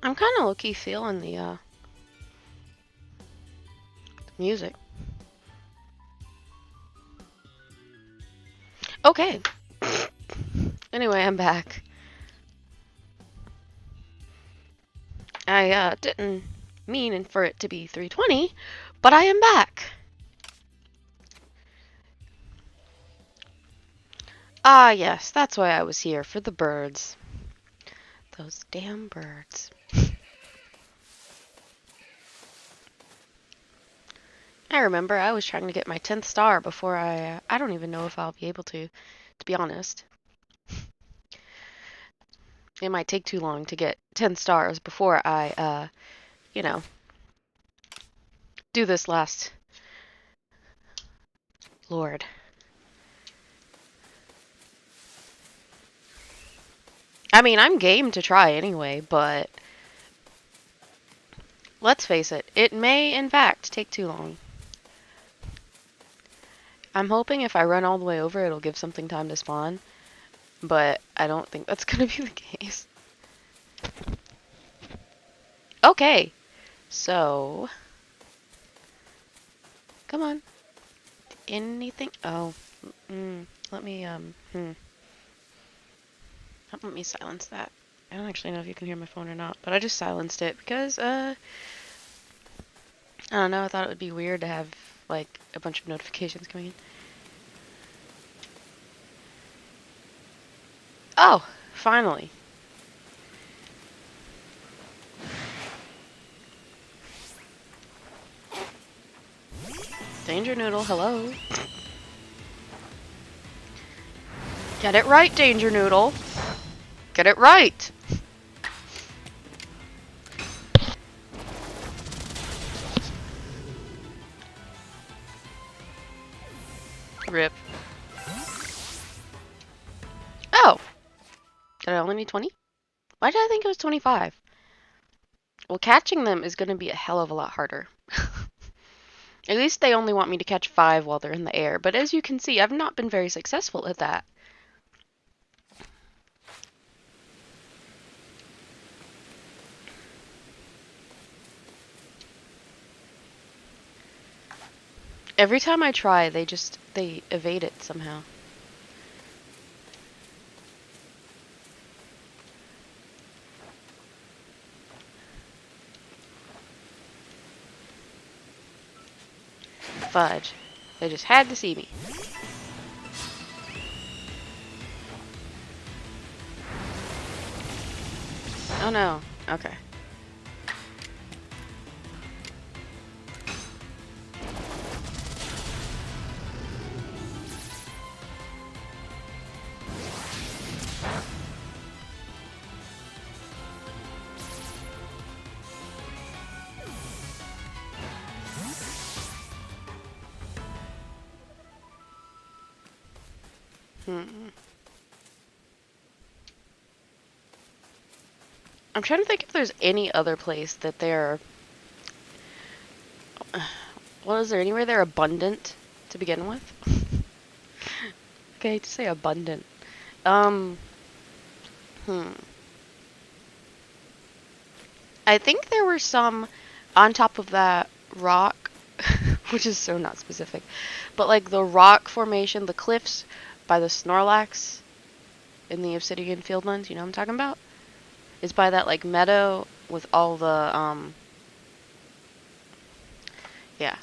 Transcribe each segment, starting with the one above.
I'm kind of low-key feeling the music. Okay. Anyway, I'm back. I didn't mean for it to be 3:20, but I am back. Ah, yes, that's why I was here, for the birds. Those damn birds. I remember I was trying to get my 10th star before I don't even know if I'll be able to be honest. It might take too long to get 10 stars before I, you know, do this last. Lord. I mean, I'm game to try anyway, but let's face it, it may in fact take too long. I'm hoping if I run all the way over, it'll give something time to spawn, but I don't think that's gonna be the case. Okay, so come on. Anything? Oh, let me let me silence that. I don't actually know if you can hear my phone or not, but I just silenced it because I don't know. I thought it would be weird to have like a bunch of notifications coming in. Oh, finally. Danger Noodle, hello. Get it right, Danger Noodle. Get it right. Rip. Oh, did I only need 20? Why did I think it was 25? Well, catching them is going to be a hell of a lot harder. At least they only want me to catch 5 while they're in the air, but as you can see, I've not been very successful at that. Every time I try, they evade it somehow. Fudge. They just had to see me. Oh no. Okay. Hmm. I'm trying to think if there's any other place that they're... Well, is there anywhere they're abundant to begin with? Okay, to say abundant. Um, hmm. I think there were some on top of that rock, which is so not specific, but like the rock formation, the cliffs by the Snorlax in the Obsidian Fieldlands, you know what I'm talking about? Is by that like meadow with all the, yeah,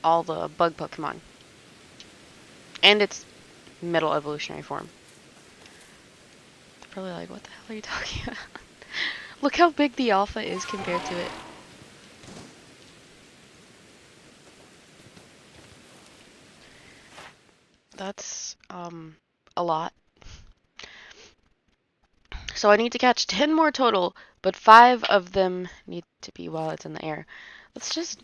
all the bug Pokemon. And its middle evolutionary form. They're probably like, what the hell are you talking about? Look how big the alpha is compared to it. That's, a lot. So I need to catch 10 more total, but 5 of them need to be while it's in the air. Let's just...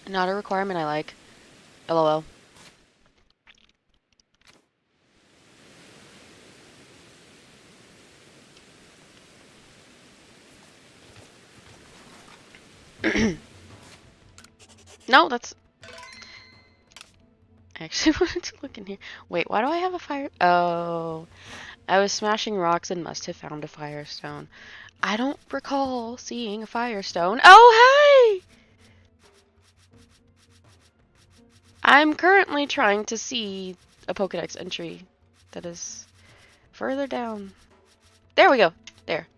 Not a requirement I like. LOL. No, that's... I actually wanted to look in here. Wait, why do I have a fire? Oh, I was smashing rocks and must have found a firestone. I don't recall seeing a firestone. Oh, hey! I'm currently trying to see a Pokedex entry that is further down. There we go. There.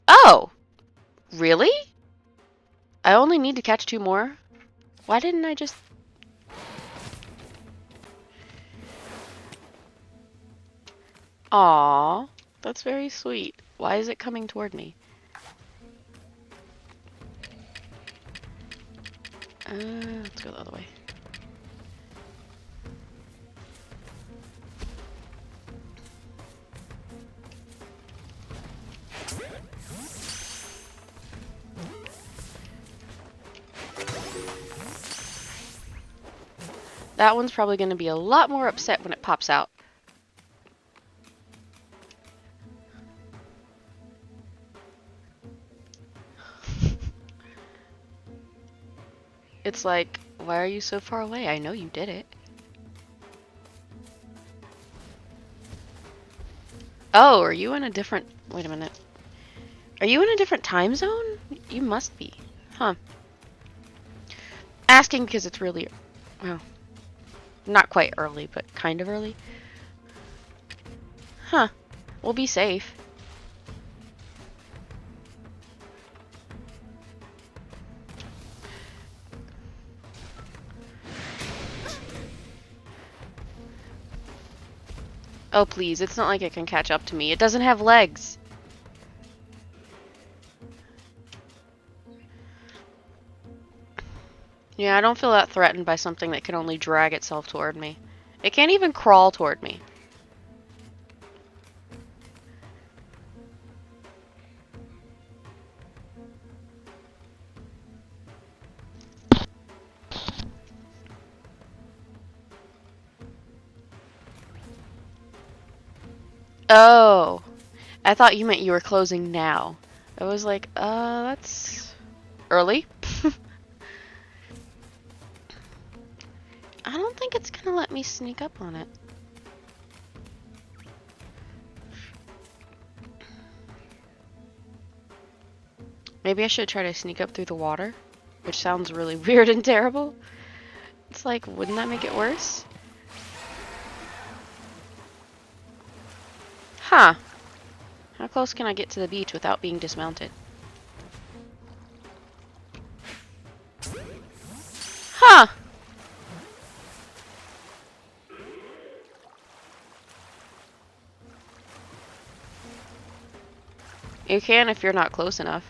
Oh! Really? I only need to catch 2 more? Why didn't I just... Aww. That's very sweet. Why is it coming toward me? Let's go the other way. That one's probably going to be a lot more upset when it pops out. It's like, why are you so far away? I know you did it. Oh, are you in a different... Wait a minute. Are you in a different time zone? You must be. Huh. Asking because it's really... Well, not quite early, but kind of early. Huh. We'll be safe. Oh, please. It's not like it can catch up to me. It doesn't have legs. Yeah, I don't feel that threatened by something that can only drag itself toward me. It can't even crawl toward me. Oh. I thought you meant you were closing now. I was like, that's early. I don't think it's gonna let me sneak up on it. Maybe I should try to sneak up through the water, which sounds really weird and terrible. It's like, wouldn't that make it worse? Huh. How close can I get to the beach without being dismounted? Huh. You can if you're not close enough.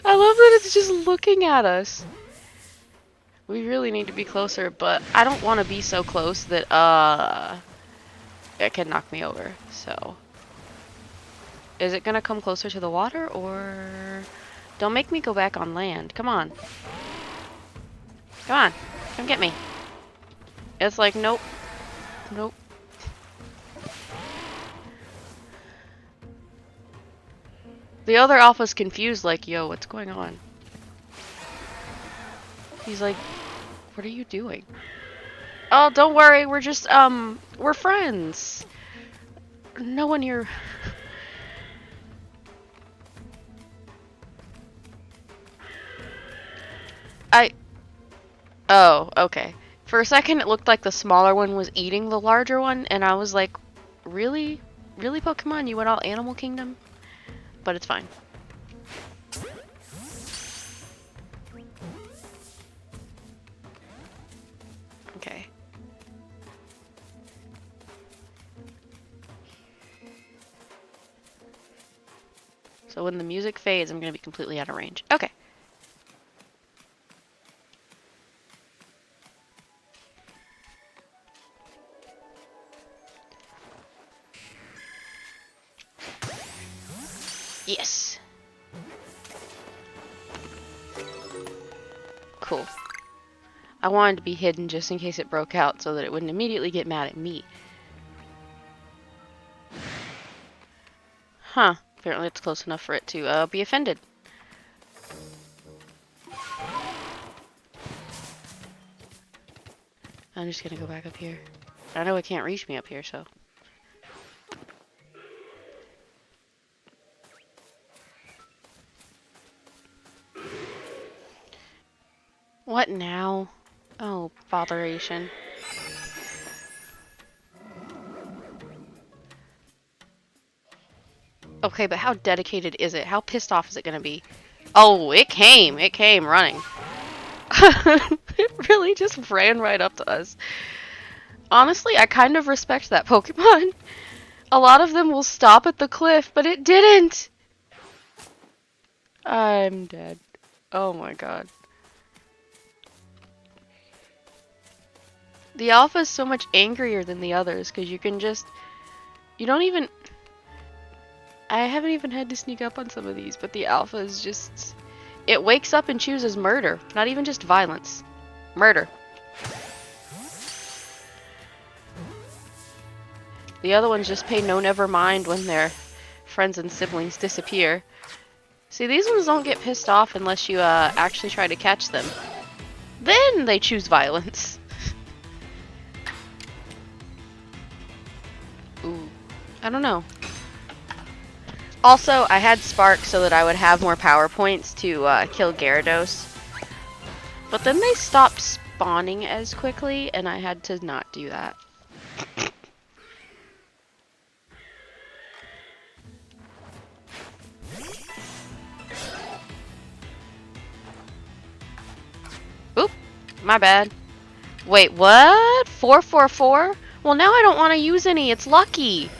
I love that it's just looking at us. We really need to be closer, but I don't want to be so close that, it can knock me over, so. Is it gonna come closer to the water, or... Don't make me go back on land. Come on. Come on. Come get me. It's like, nope. Nope. The other alpha's confused, like, yo, what's going on? He's like, what are you doing? Oh, don't worry, we're just, we're friends. No one here... Oh, okay. For a second, it looked like the smaller one was eating the larger one, and I was like, really? Really, Pokemon? You went all Animal Kingdom? But it's fine. Okay. So when the music fades, I'm going to be completely out of range. Okay. Yes. Cool. I wanted to be hidden just in case it broke out so that it wouldn't immediately get mad at me. Huh. Apparently it's close enough for it to be offended. I'm just gonna go back up here. I know it can't reach me up here, so. What now? Oh, botheration. Okay, but how dedicated is it? How pissed off is it gonna be? Oh, it came. It came running. It really just ran right up to us. Honestly, I kind of respect that Pokemon. A lot of them will stop at the cliff, but it didn't! I'm dead. Oh my god. The alpha is so much angrier than the others, because you can just... You don't even... I haven't even had to sneak up on some of these, but the alpha is just... It wakes up and chooses murder. Not even just violence. Murder. The other ones just pay no never mind when their friends and siblings disappear. See, these ones don't get pissed off unless you actually try to catch them. Then they choose violence. Ooh, I don't know. Also, I had Spark so that I would have more power points to kill Gyarados. But then they stopped spawning as quickly, and I had to not do that. Oop, my bad. Wait, what? 444? Well, now I don't want to use any. It's lucky.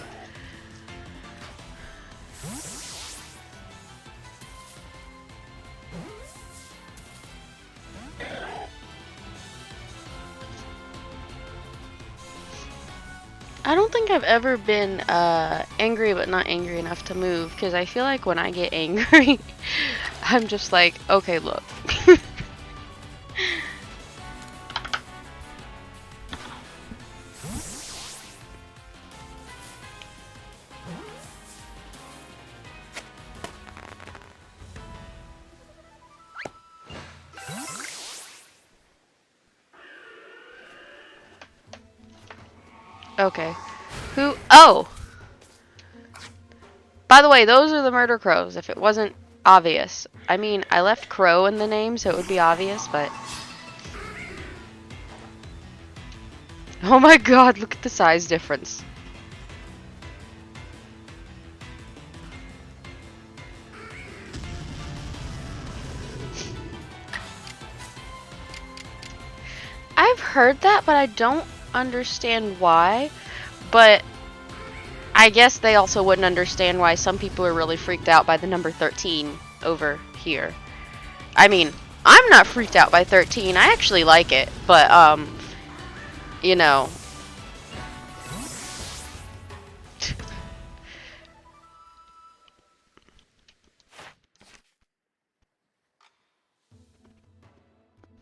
I don't think I've ever been angry but not angry enough to move, because I feel like when I get angry, I'm just like, okay, look. Okay. Who? Oh! By the way, those are the murder crows, if it wasn't obvious. I mean, I left crow in the name, so it would be obvious, but... Oh my god, look at the size difference. I've heard that, but I don't understand why. But I guess they also wouldn't understand why some people are really freaked out by the number 13 over here. I mean, I'm not freaked out by 13. I actually like it, but you know.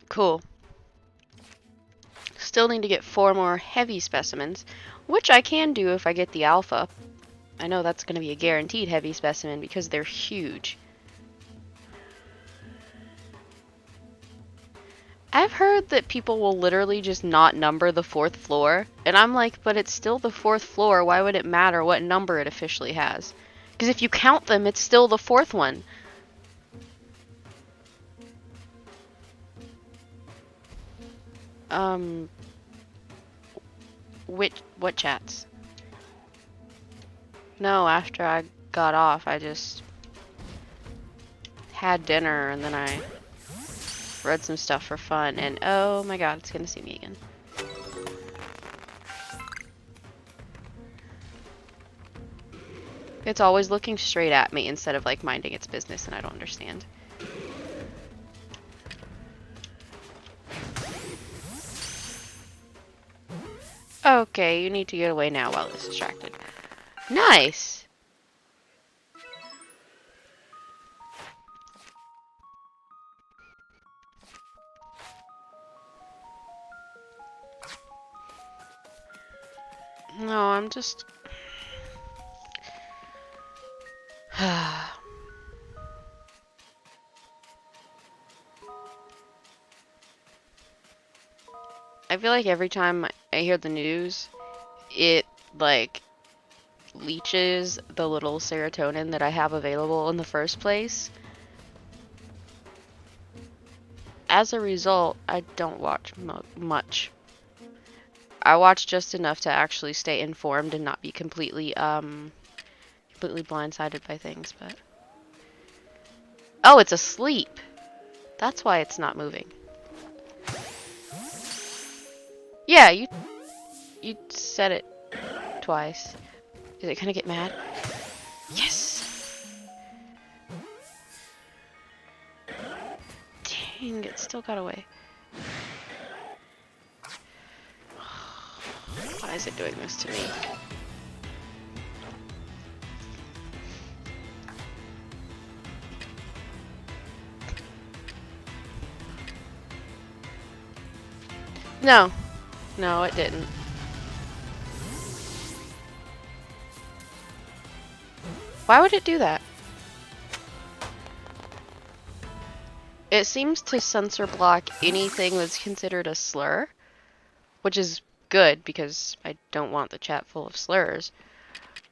Cool. Still need to get 4 more heavy specimens, which I can do if I get the alpha. I know that's going to be a guaranteed heavy specimen because they're huge. I've heard that people will literally just not number the 4th floor, and I'm like, but it's still the 4th floor, why would it matter what number it officially has? Because if you count them, it's still the 4th one. What chats? No, after I got off, I just had dinner and then I read some stuff for fun, and oh my god, it's gonna see me again. It's always looking straight at me instead of like minding its business, and I don't understand. Okay, you need to get away now while it's distracted. Nice! No, I'm just... I feel like every time I hear the news, it, like, leeches the little serotonin that I have available in the first place. As a result, I don't watch much. I watch just enough to actually stay informed and not be completely blindsided by things, but... Oh, it's asleep! That's why it's not moving. Yeah, you said it twice. Did it kind of get mad? Yes! Dang, it still got away. Why is it doing this to me? No. No, it didn't. Why would it do that? It seems to censor block anything that's considered a slur, which is good because I don't want the chat full of slurs,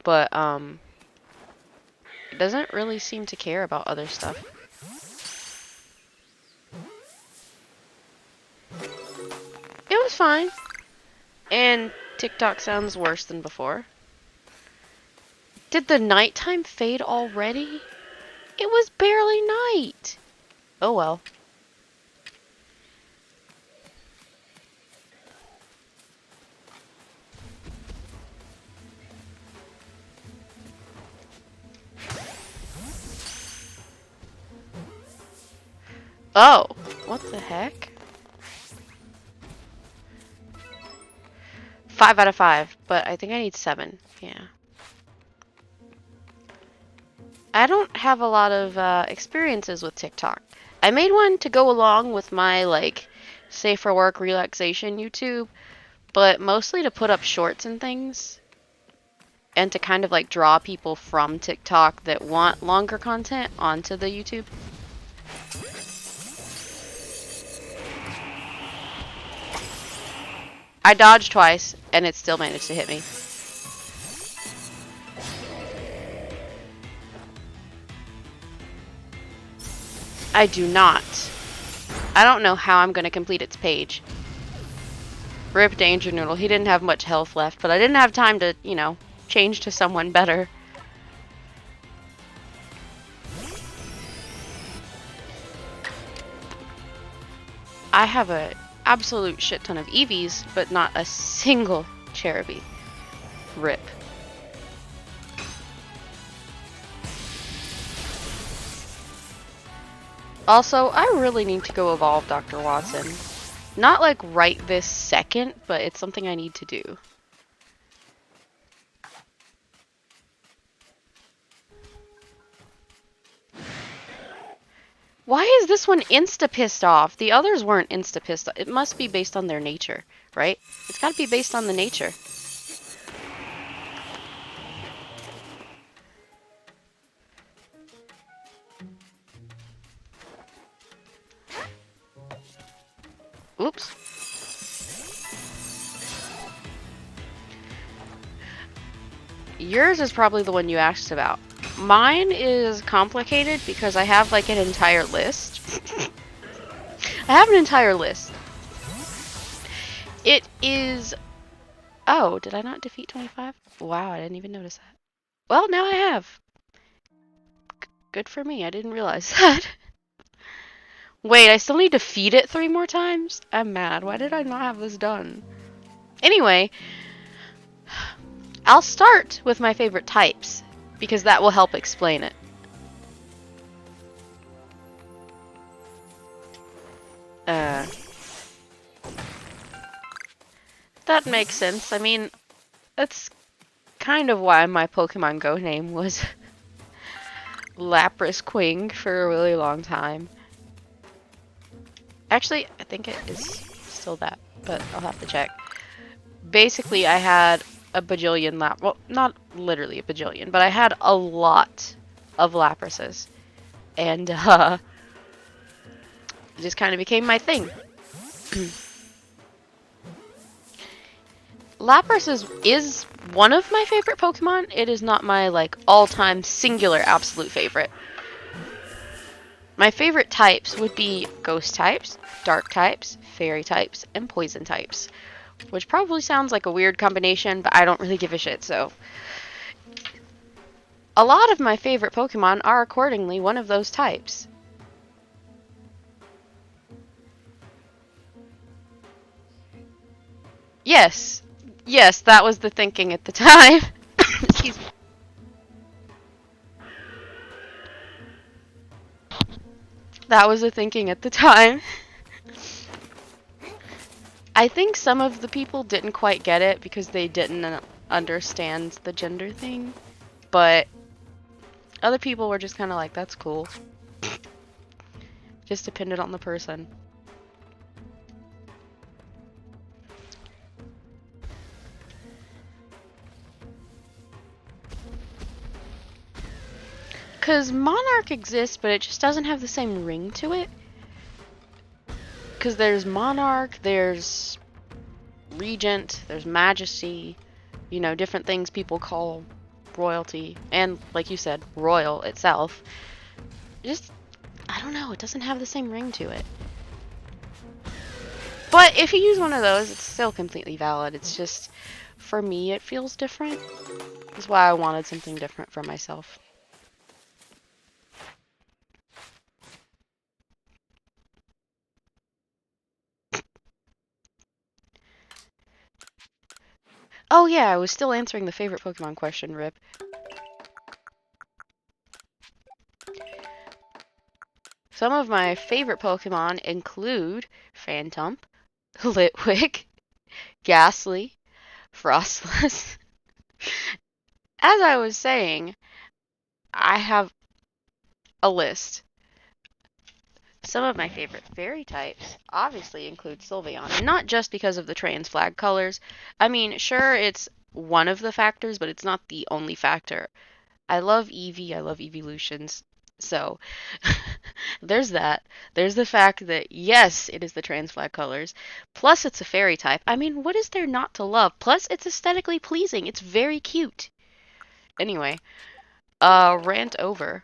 but it doesn't really seem to care about other stuff. It was fine, and TikTok sounds worse than before. Did the nighttime fade already? It was barely night. Oh well. Oh, what the heck? 5 out of 5, but I think I need 7. Yeah. I don't have a lot of experiences with TikTok. I made one to go along with my, like, safe for work relaxation YouTube, but mostly to put up shorts and things. And to kind of, like, draw people from TikTok that want longer content onto the YouTube. I dodged twice, and it still managed to hit me. I do not. I don't know how I'm going to complete its page. Rip Danger Noodle. He didn't have much health left, but I didn't have time to, you know, change to someone better. I have a absolute shit ton of Eevees, but not a single Cherubi. Rip. Also, I really need to go evolve Dr. Watson. Not like right this second, but it's something I need to do. Why is this one insta-pissed off? The others weren't insta-pissed off. It must be based on their nature, right? It's gotta be based on the nature. Oops. Yours is probably the one you asked about. Mine is complicated because I have like an entire list. I have an entire list. It is... Oh, did I not defeat 25? Wow, I didn't even notice that. Well, now I have. Good for me, I didn't realize that. Wait, I still need to feed it 3 more times? I'm mad. Why did I not have this done? Anyway, I'll start with my favorite types, because that will help explain it. That makes sense. I mean, that's kind of why my Pokemon Go name was Lapras Queen for a really long time. Actually, I think it is still that, but I'll have to check. Basically, I had a bajillion well, not literally a bajillion, but I had a lot of Laprases. And, it just kind of became my thing. Lapras is one of my favorite Pokemon. It is not my, like, all-time singular absolute favorite. My favorite types would be ghost types, dark types, fairy types, and poison types. Which probably sounds like a weird combination, but I don't really give a shit, so. A lot of my favorite Pokemon are accordingly one of those types. Yes. Yes, that was the thinking at the time. Excuse me. That was the thinking at the time. I think some of the people didn't quite get it because they didn't understand the gender thing. But other people were just kind of like, that's cool. Just depended on the person. Because Monarch exists, but it just doesn't have the same ring to it. Because there's Monarch, there's Regent, there's Majesty, you know, different things people call royalty. And, like you said, royal itself. Just, I don't know, it doesn't have the same ring to it. But if you use one of those, it's still completely valid. It's just, for me, it feels different. That's why I wanted something different for myself. Oh yeah, I was still answering the favorite Pokemon question, Rip. Some of my favorite Pokemon include Phantom, Litwick, Ghastly, Frostless. As I was saying, I have a list. Some of my favorite fairy types obviously include Sylveon, and not just because of the trans flag colors. I mean, sure, it's one of the factors, but it's not the only factor. I love Eevee, I love evolutions, so there's that. There's the fact that, yes, it is the trans flag colors, plus it's a fairy type. I mean, what is there not to love? Plus, it's aesthetically pleasing. It's very cute. Anyway, rant over.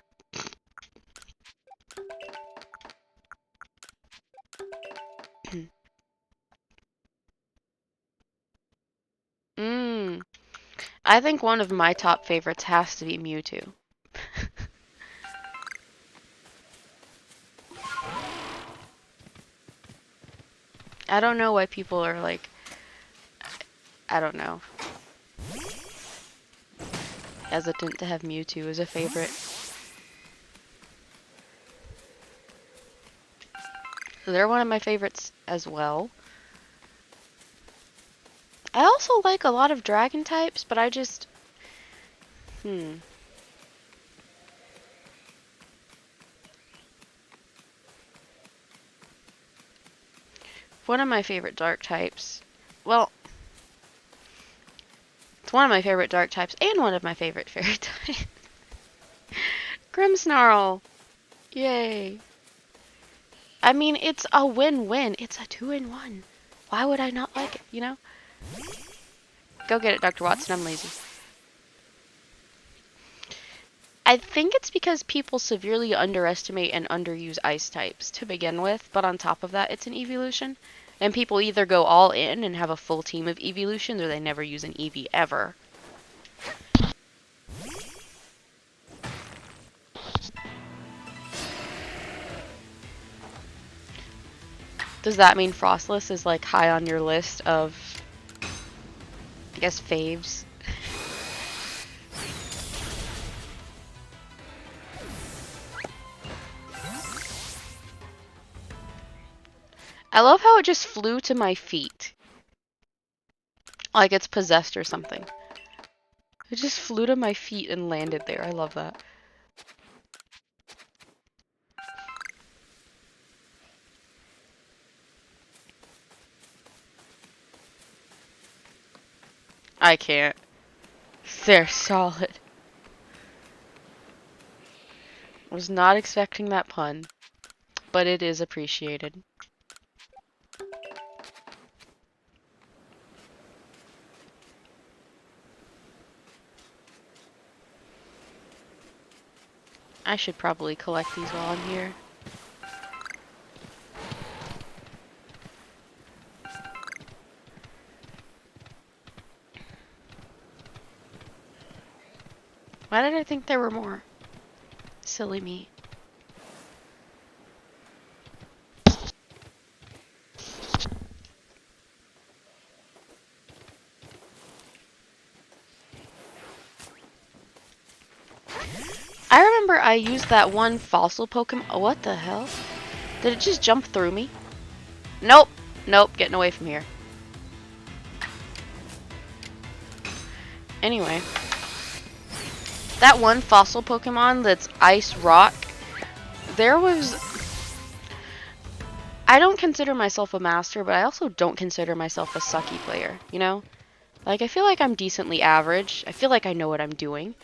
Mmm. I think one of my top favorites has to be Mewtwo. I don't know why people are like, I don't know, hesitant to have Mewtwo as a favorite. They're one of my favorites as well. I also like a lot of dragon types, but I just, One of my favorite dark types, well, it's one of my favorite dark types and one of my favorite fairy types. Grimmsnarl! Yay! I mean, it's a win-win. It's a 2-in-1. Why would I not like it, you know? Go get it, Dr. Watson. I'm lazy. I think it's because people severely underestimate and underuse ice types to begin with, but on top of that, it's an evolution. And people either go all in and have a full team of evolutions, or they never use an Eevee ever. Does that mean Frostless is like high on your list of, I guess, faves? I love how it just flew to my feet. Like it's possessed or something. It just flew to my feet and landed there. I love that. I can't. They're solid. Was not expecting that pun, but it is appreciated. I should probably collect these while I'm here. Why did I think there were more? Silly me. I remember I used that one fossil Pokemon. Oh, what the hell? Did it just jump through me? Nope. Nope. Getting away from here. Anyway. That one fossil Pokemon that's Ice Rock. There was... I don't consider myself a master, but I also don't consider myself a sucky player, you know? Like, I feel like I'm decently average. I feel like I know what I'm doing.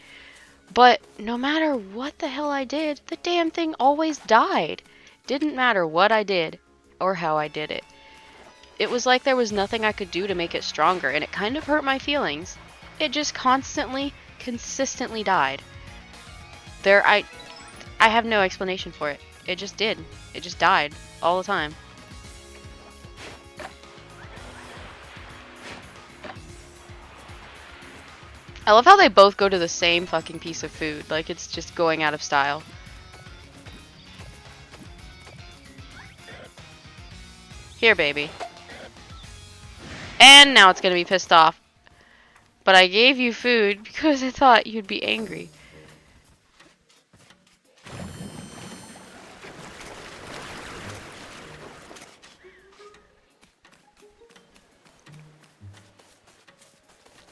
But no matter what the hell I did, the damn thing always died. Didn't matter what I did or how I did it. It was like there was nothing I could do to make it stronger, and it kind of hurt my feelings. It just consistently died. I have no explanation for it. It just did. It just died all the time. I love how they both go to the same fucking piece of food. Like, it's just going out of style. Here, baby. And now it's gonna be pissed off. But I gave you food because I thought you'd be angry.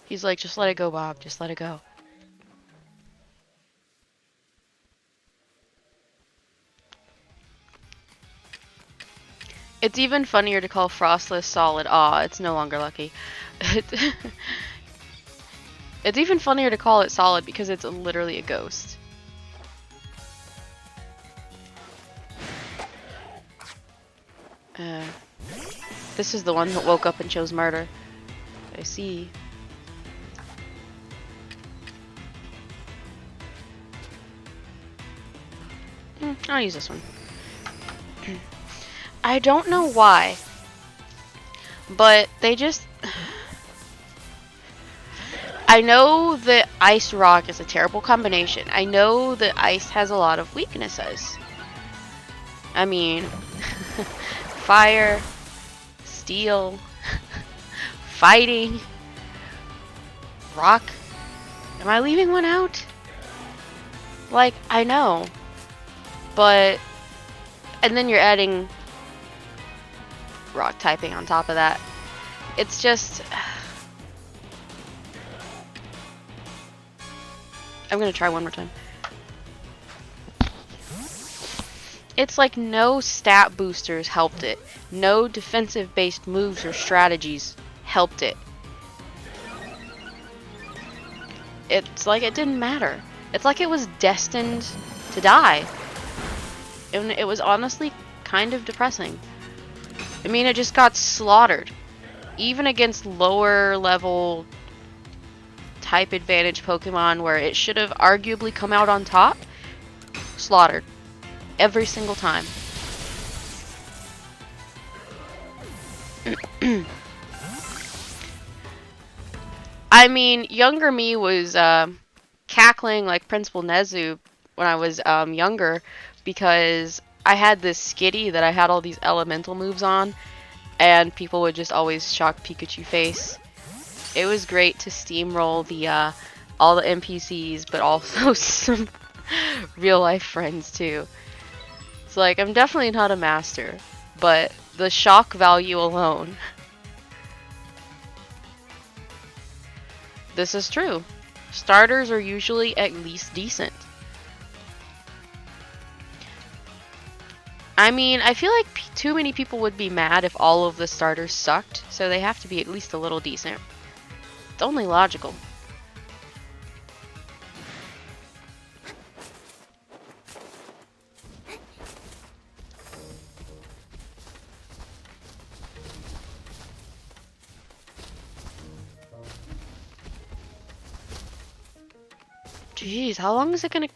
He's like, just let it go, Bob. Just let it go. It's even funnier to call Frostless solid. Aw, it's no longer lucky. It's even funnier to call it solid because it's literally a ghost. This is the one that woke up and chose murder. I see. I'll use this one. I don't know why, but they just... I know that Ice Rock is a terrible combination. I know that Ice has a lot of weaknesses. I mean, fire, steel, fighting, rock. Am I leaving one out? Like, I know, but... And then you're adding rock typing on top of that. It's just... I'm gonna try one more time. It's like no stat boosters helped it. No defensive based moves or strategies helped it. It's like it didn't matter. It's like it was destined to die. And it was honestly kind of depressing. I mean, it just got slaughtered. Even against lower level type advantage Pokemon where it should have arguably come out on top, slaughtered. Every single time. I mean, younger me was cackling like Principal Nezu when I was younger because I had this skitty that I had all these elemental moves on, and people would just always shock Pikachu face. It was great to steamroll the all the NPCs, but also some real life friends too. It's like, I'm definitely not a master, but the shock value alone. This is true. Starters are usually at least decent. I mean, I feel like too many people would be mad if all of the starters sucked, so they have to be at least a little decent. It's only logical. Jeez, how long is it gonna...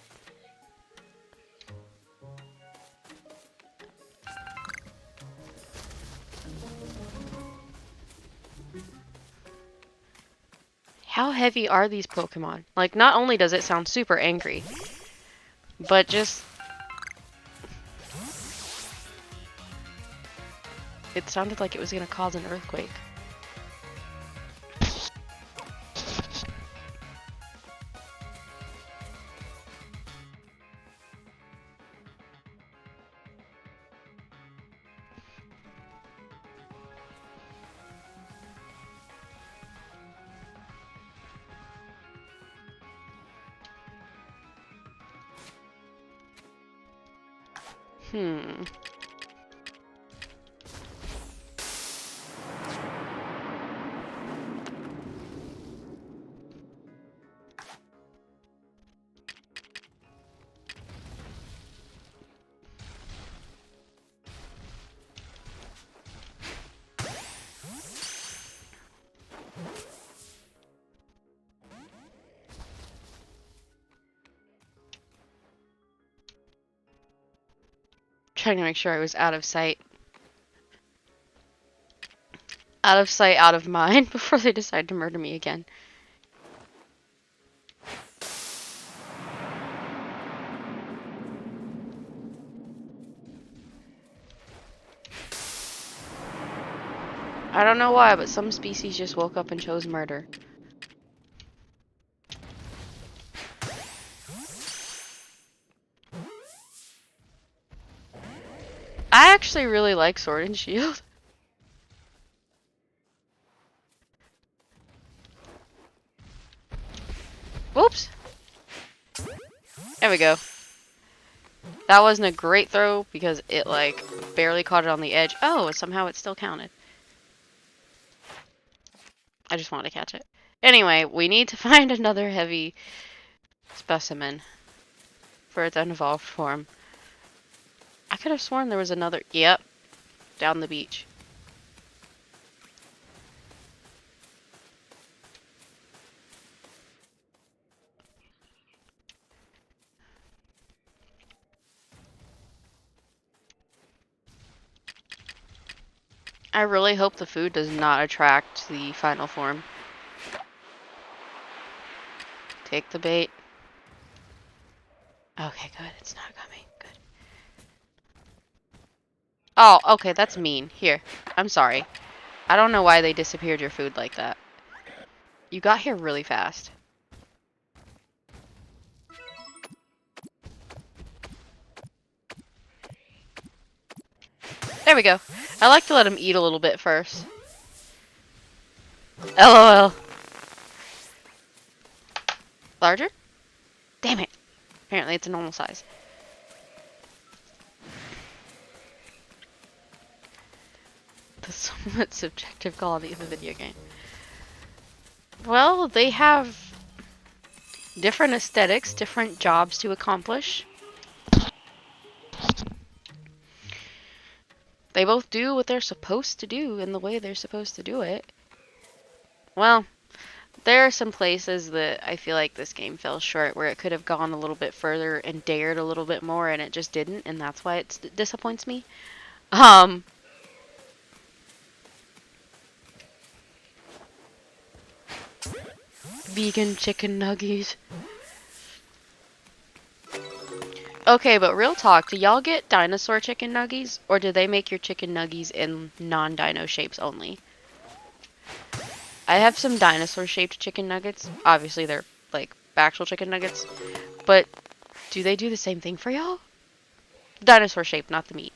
How heavy are these Pokemon? Like, not only does it sound super angry, but just... It sounded like it was gonna cause an earthquake. Hmm. Trying to make sure I was out of sight. Out of sight, out of mind, before they decide to murder me again. I don't know why, but some species just woke up and chose murder. I actually really like Sword and Shield. Whoops. There we go. That wasn't a great throw because it, like, barely caught it on the edge. Oh, somehow it still counted. I just wanted to catch it. Anyway, we need to find another heavy specimen for its unevolved form. I could have sworn there was another... Yep. Down the beach. I really hope the food does not attract the final form. Take the bait. Okay, good. It's not coming. Good. Oh, okay, that's mean. Here. I'm sorry. I don't know why they disappeared your food like that. You got here really fast. There we go. I like to let him eat a little bit first. LOL. Larger? Damn it. Apparently it's a normal size. The somewhat subjective quality of the video game. Well, they have different aesthetics, different jobs to accomplish. They both do what they're supposed to do in the way they're supposed to do it. Well, there are some places that I feel like this game fell short where it could have gone a little bit further and dared a little bit more and it just didn't, and that's why it disappoints me. Vegan chicken nuggies. Okay, but real talk, do y'all get dinosaur chicken nuggies? Or do they make your chicken nuggies in non-dino shapes only? I have some dinosaur-shaped chicken nuggets. Obviously, they're, like, actual chicken nuggets. But do they do the same thing for y'all? Dinosaur shape, not the meat.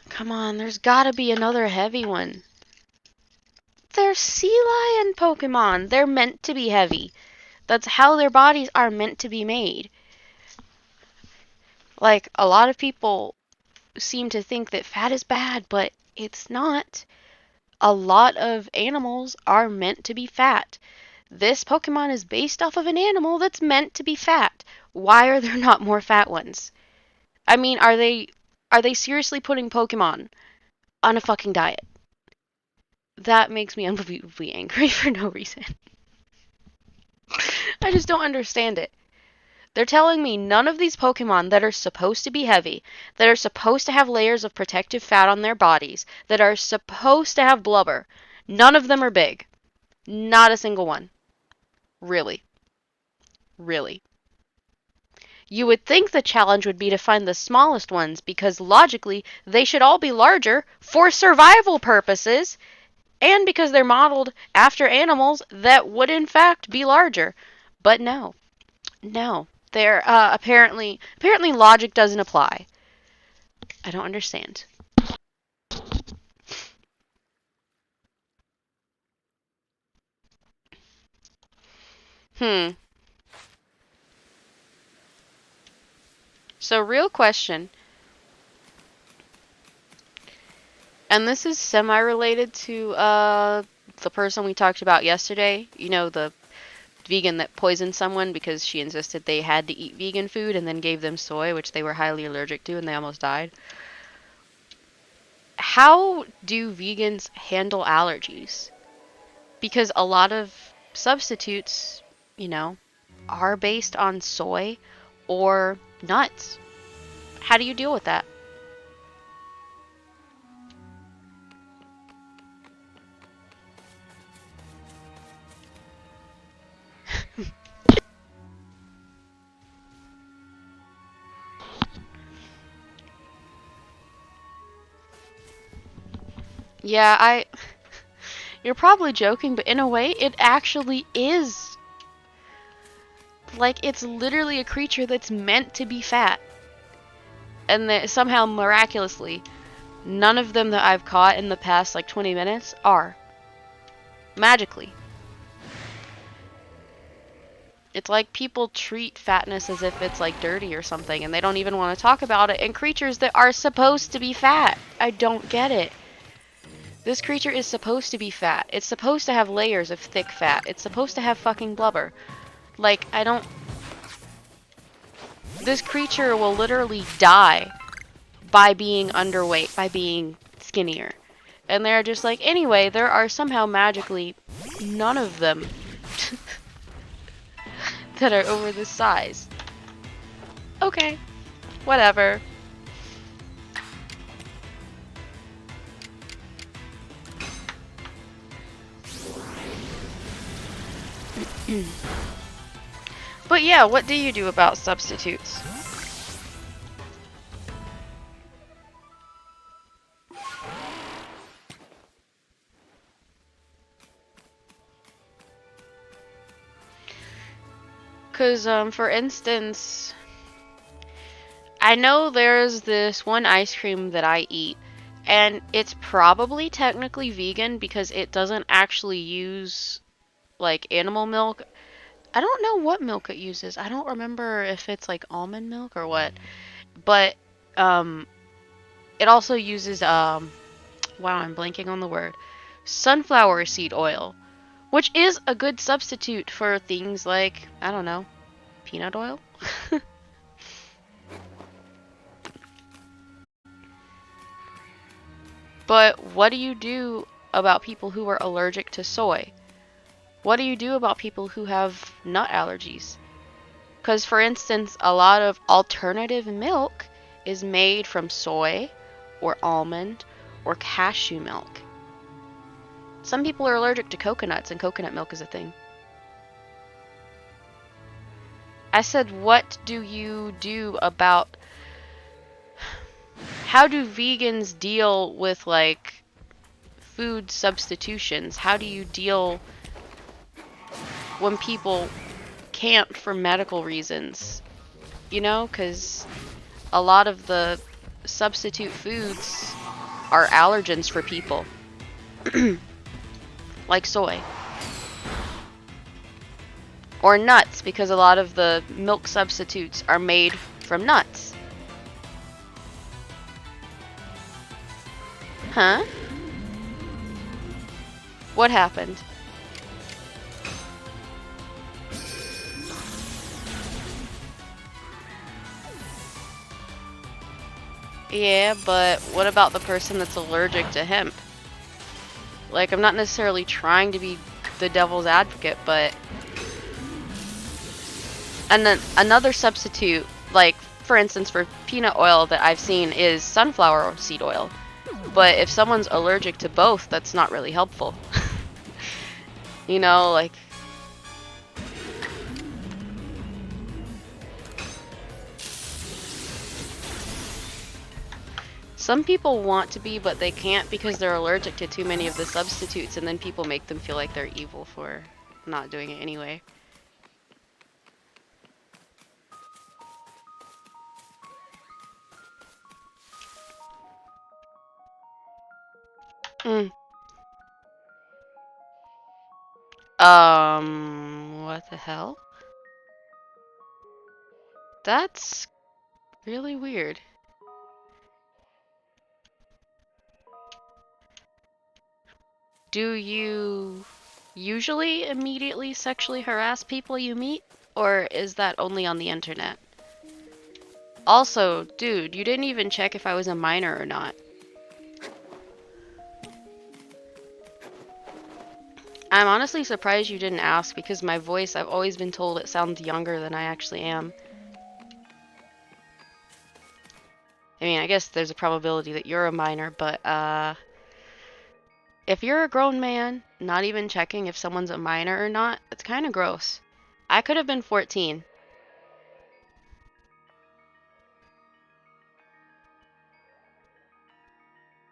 Come on, there's gotta be another heavy one. They're sea lion Pokemon. They're meant to be heavy. That's how their bodies are meant to be made. Like, a lot of people seem to think that fat is bad, but it's not. A lot of animals are meant to be fat. This Pokemon is based off of an animal that's meant to be fat. Why are there not more fat ones? I mean, are they seriously putting Pokemon on a fucking diet? That makes me unbelievably angry for no reason. I just don't understand it. They're telling me none of these Pokemon that are supposed to be heavy, that are supposed to have layers of protective fat on their bodies, that are supposed to have blubber, none of them are big. Not a single one. Really. Really. You would think the challenge would be to find the smallest ones because logically they should all be larger for survival purposes and because they're modeled after animals that would in fact be larger. But no. No. They're apparently logic doesn't apply. I don't understand. Hmm. So real question, and this is semi-related to the person we talked about yesterday. You know, the vegan that poisoned someone because she insisted they had to eat vegan food and then gave them soy, which they were highly allergic to and they almost died. How do vegans handle allergies? Because a lot of substitutes, you know, are based on soy or nuts. How do you deal with that? Yeah, you're probably joking, but in a way, it actually is. Like, it's literally a creature that's meant to be fat. And that somehow, miraculously, none of them that I've caught in the past, like, 20 minutes are. Magically. It's like people treat fatness as if it's, like, dirty or something, and they don't even want to talk about it. And creatures that are supposed to be fat. I don't get it. This creature is supposed to be fat. It's supposed to have layers of thick fat. It's supposed to have fucking blubber. Like, I don't... This creature will literally die by being underweight, by being skinnier. And they're just like, anyway, there are somehow magically none of them that are over this size. Okay, whatever. But yeah, what do you do about substitutes? Because, for instance, I know there's this one ice cream that I eat, and it's probably technically vegan because it doesn't actually use, like, animal milk. I don't know what milk it uses. I don't remember if it's, like, almond milk or what. But, it also uses, wow, I'm blanking on the word. Sunflower seed oil, which is a good substitute for things like, I don't know, peanut oil? But what do you do about people who are allergic to soy? What do you do about people who have nut allergies? Because, for instance, a lot of alternative milk is made from soy or almond or cashew milk. Some people are allergic to coconuts, and coconut milk is a thing. I said, what do you do about... How do vegans deal with, like, food substitutions? How do you deal when people can't for medical reasons? You know, because a lot of the substitute foods are allergens for people. Like soy. Or nuts, because a lot of the milk substitutes are made from nuts. Huh? What happened? Yeah, but what about the person that's allergic to hemp? Like, I'm not necessarily trying to be the devil's advocate, but And then another substitute, like for instance for peanut oil that I've seen is sunflower seed oil. But if someone's allergic to both, that's not really helpful. You know, like some people want to be, but they can't because they're allergic to too many of the substitutes, and then people make them feel like they're evil for not doing it anyway. Mm. What the hell? That's really weird. Do you usually immediately sexually harass people you meet? Or is that only on the internet? Also, dude, you didn't even check if I was a minor or not. I'm honestly surprised you didn't ask because my voice, I've always been told it sounds younger than I actually am. I mean, I guess there's a probability that you're a minor, but if you're a grown man, not even checking if someone's a minor or not, it's kind of gross. I could have been 14.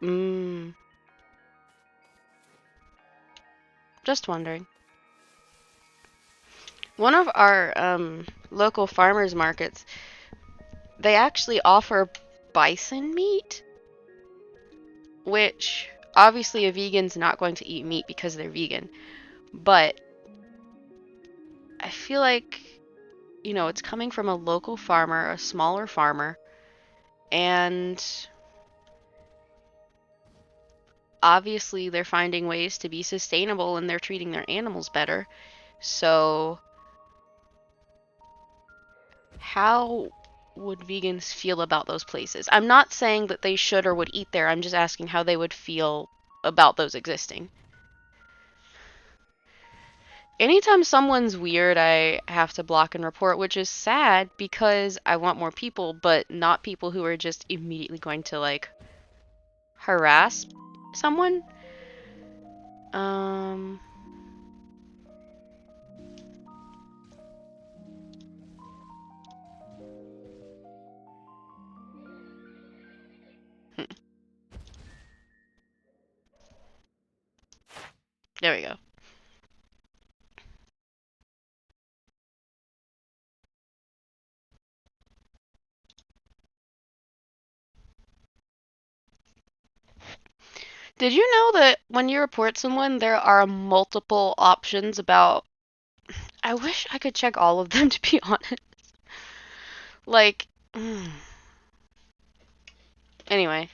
Mmm, just wondering. One of our local farmers markets, they actually offer bison meat, which obviously a vegan's not going to eat meat because they're vegan. But I feel like, you know, it's coming from a local farmer, a smaller farmer, and obviously they're finding ways to be sustainable and they're treating their animals better. So, how would vegans feel about those places? I'm not saying that they should or would eat there. I'm just asking how they would feel about those existing. Anytime someone's weird, I have to block and report, which is sad because I want more people, but not people who are just immediately going to like harass someone. Um, hmm, there we go. Did you know that when you report someone, there are multiple options about. I wish I could check all of them to be honest. Like, anyway.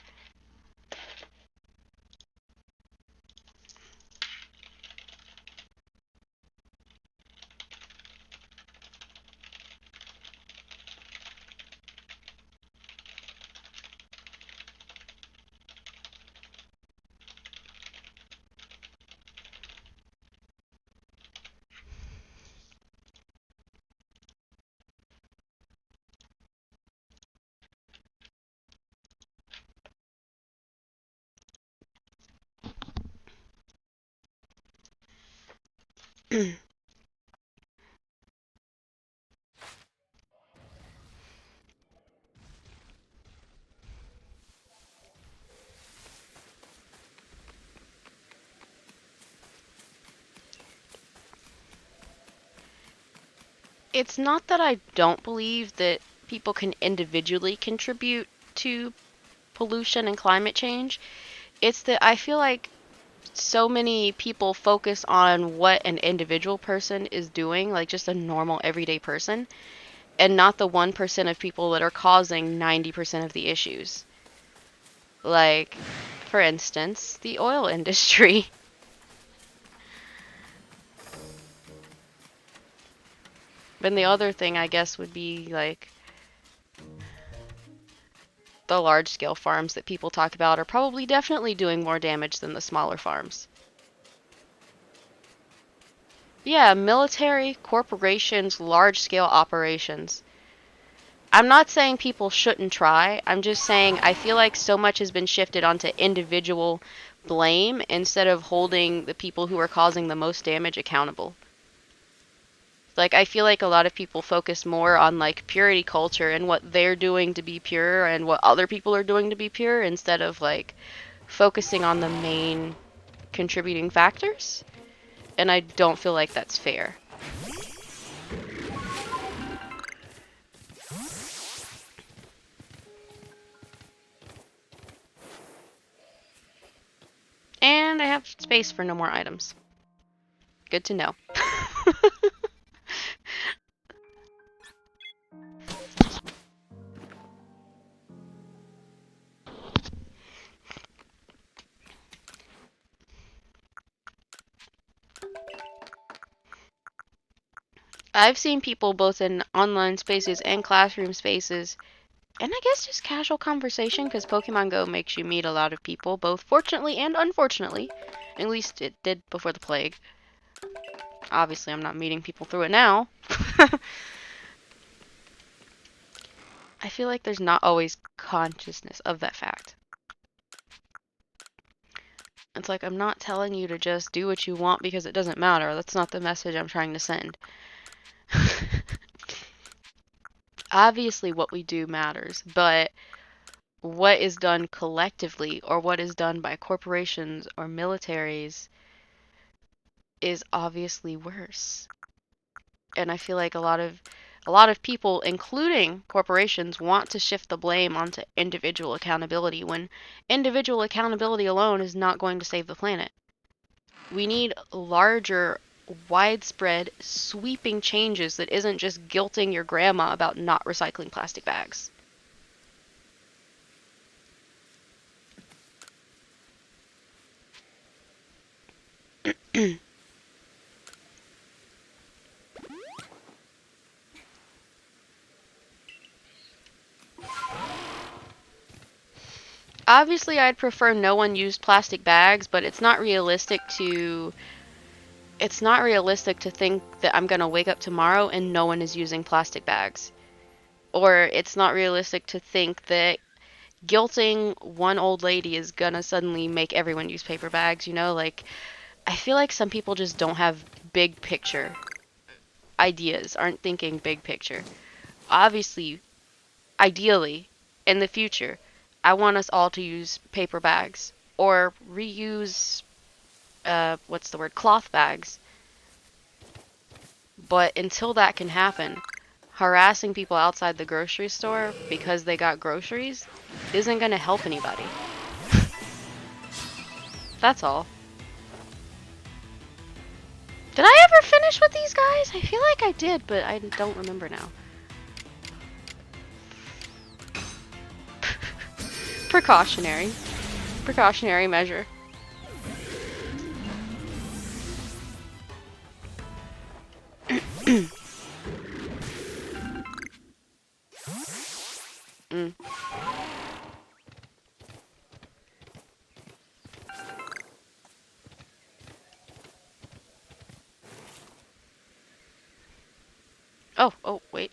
It's not that I don't believe that people can individually contribute to pollution and climate change. It's that I feel like so many people focus on what an individual person is doing, like just a normal everyday person, and not the 1% of people that are causing 90% of the issues. Like, for instance, the oil industry. Then the other thing, I guess, would be like the large scale farms that people talk about are probably definitely doing more damage than the smaller farms. Yeah, military, corporations, large-scale operations. I'm not saying people shouldn't try. I'm just saying I feel like so much has been shifted onto individual blame instead of holding the people who are causing the most damage accountable. Like, I feel like a lot of people focus more on like purity culture and what they're doing to be pure and what other people are doing to be pure instead of like focusing on the main contributing factors. And I don't feel like that's fair. And I have space for no more items. Good to know. I've seen people both in online spaces and classroom spaces, and I guess just casual conversation because Pokemon Go makes you meet a lot of people, both fortunately and unfortunately. At least it did before the plague. Obviously, I'm not meeting people through it now. I feel like there's not always consciousness of that fact. It's like, I'm not telling you to just do what you want because it doesn't matter. That's not the message I'm trying to send. Obviously, what we do matters, but what is done collectively or what is done by corporations or militaries is obviously worse. And I feel like a lot of people, including corporations, want to shift the blame onto individual accountability when individual accountability alone is not going to save the planet. We need larger, widespread, sweeping changes that isn't just guilting your grandma about not recycling plastic bags. Obviously, I'd prefer no one used plastic bags, but it's not realistic to think that I'm going to wake up tomorrow and no one is using plastic bags. Or it's not realistic to think that guilting one old lady is going to suddenly make everyone use paper bags, like I feel like some people just don't have big picture ideas, aren't thinking big picture. Obviously, ideally, in the future, I want us all to use paper bags or reuse what's the word, cloth bags. But until that can happen, harassing people outside the grocery store because they got groceries isn't going to help anybody. That's all. Did I ever finish with these guys? I feel like I did, but I don't remember now. Precautionary. Precautionary measure. Mm. Oh, wait.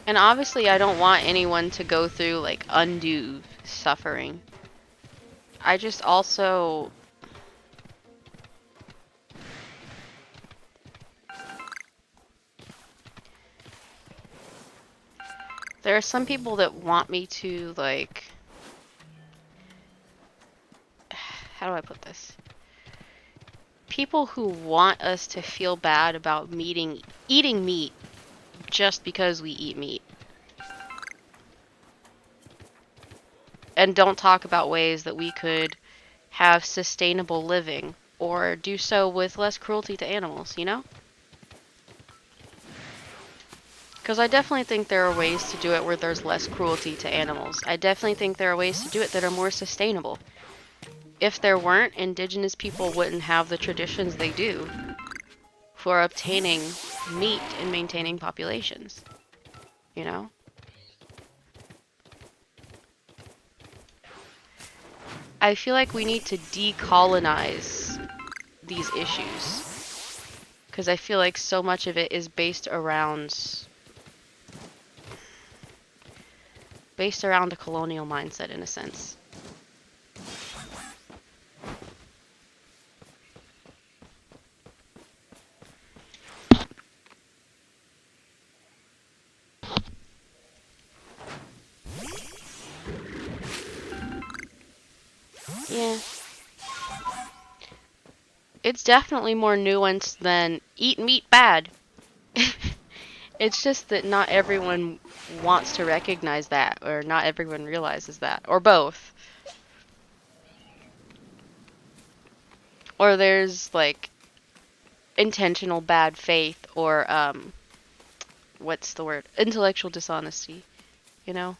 And obviously, I don't want anyone to go through like undue suffering. I just also. There are some people that want me to, like. How do I put this? People who want us to feel bad about eating meat just because we eat meat. And don't talk about ways that we could have sustainable living or do so with less cruelty to animals? Because I definitely think there are ways to do it where there's less cruelty to animals. I definitely think there are ways to do it that are more sustainable. If there weren't, indigenous people wouldn't have the traditions they do for obtaining meat and maintaining populations. You know? I feel like we need to decolonize these issues because I feel like so much of it is based around a colonial mindset in a sense. Yeah. It's definitely more nuanced than eat meat bad. It's just that not everyone wants to recognize that, or not everyone realizes that, or both. Or there's like intentional bad faith, or what's the word? Intellectual dishonesty, you know?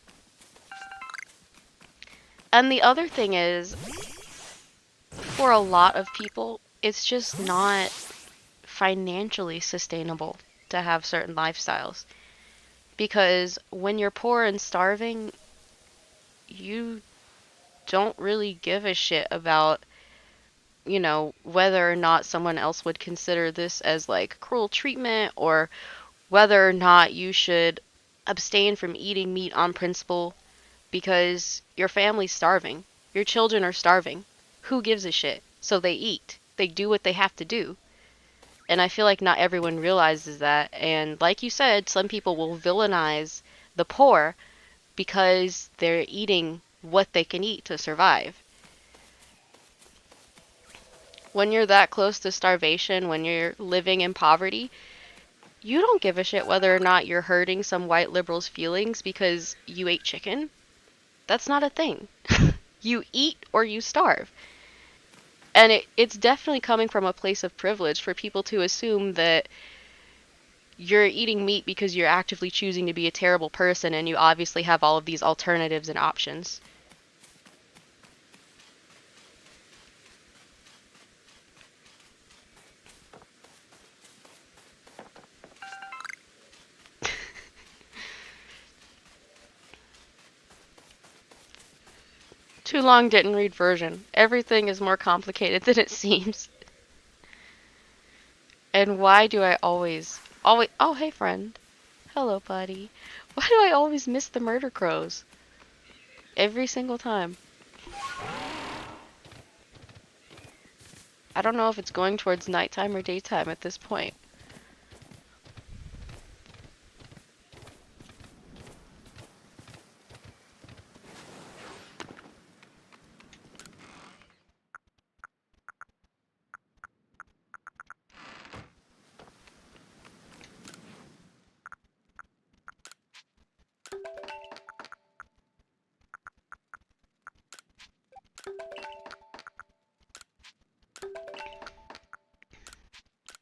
And the other thing is, for a lot of people, it's just not financially sustainable to have certain lifestyles. Because when you're poor and starving, you don't really give a shit about, whether or not someone else would consider this as like cruel treatment, or whether or not you should abstain from eating meat on principle because your family's starving. Your children are starving. Who gives a shit? So they eat. They do what they have to do. And I feel like not everyone realizes that. And like you said, some people will villainize the poor because they're eating what they can eat to survive. When you're that close to starvation, when you're living in poverty, you don't give a shit whether or not you're hurting some white liberal's feelings because you ate chicken. That's not a thing. You eat or you starve. And it's definitely coming from a place of privilege for people to assume that you're eating meat because you're actively choosing to be a terrible person and you obviously have all of these alternatives and options. Too long didn't read version. Everything is more complicated than it seems. And why do I always, oh, hey friend. Hello, buddy. Why do I always miss the murder crows? Every single time. I don't know if it's going towards nighttime or daytime at this point.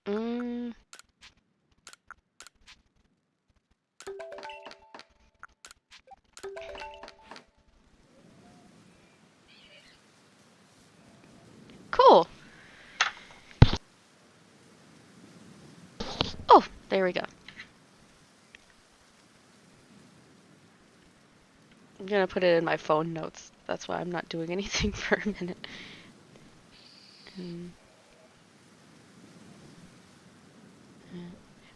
Mm, cool. Oh, there we go. I'm gonna put it in my phone notes. That's why I'm not doing anything for a minute. Mm,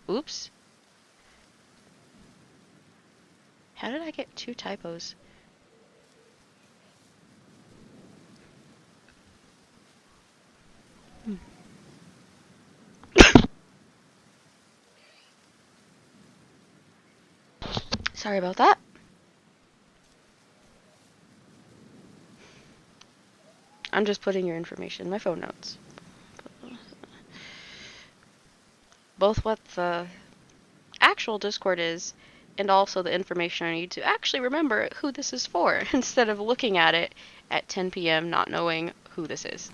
oops. How did I get two typos? Hmm. Sorry about that. I'm just putting your information in my phone notes. Both what the actual Discord is and also the information I need to actually remember who this is for instead of looking at it at 10 p.m. not knowing who this is.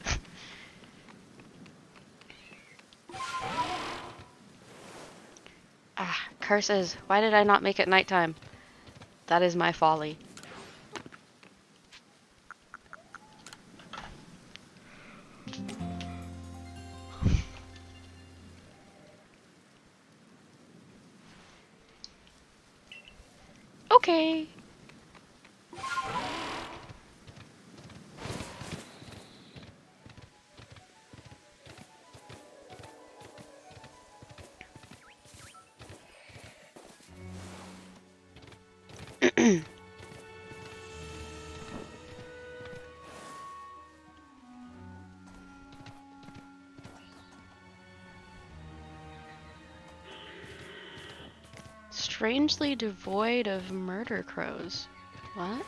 Ah, curses. Why did I not make it nighttime? That is my folly. Okay. Strangely devoid of murder crows. What?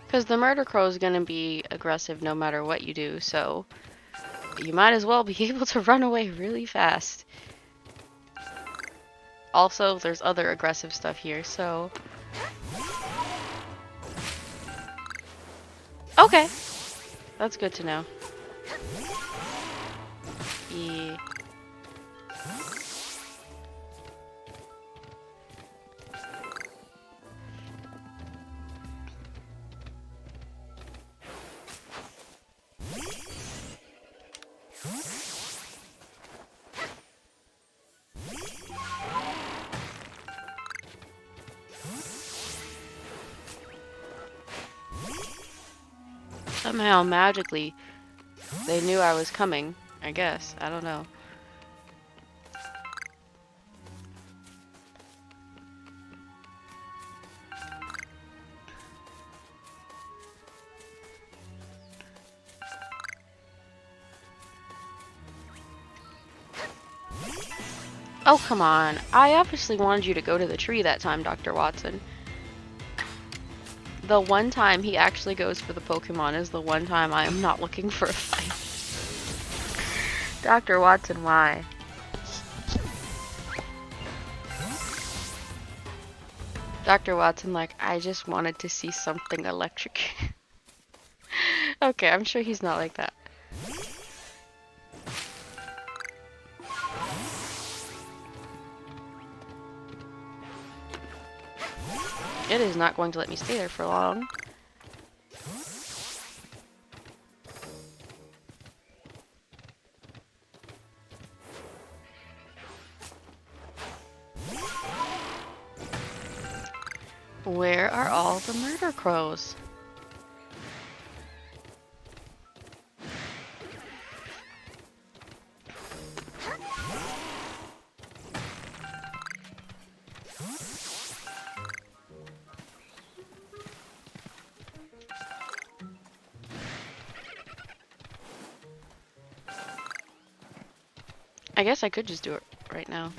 Because the murder crow is going to be aggressive no matter what you do, so you might as well be able to run away really fast. Also, there's other aggressive stuff here, so... Okay. That's good to know. Yeah. Somehow, magically, they knew I was coming, I guess. I don't know. Oh, come on. I obviously wanted you to go to the tree that time, Dr. Watson. The one time he actually goes for the Pokemon is the one time I am not looking for a fight. Dr. Watson, why? Dr. Watson, like, I just wanted to see something electric. Okay, I'm sure he's not like that. It is not going to let me stay there for long. Where are all the murder crows? I guess I could just do it right now.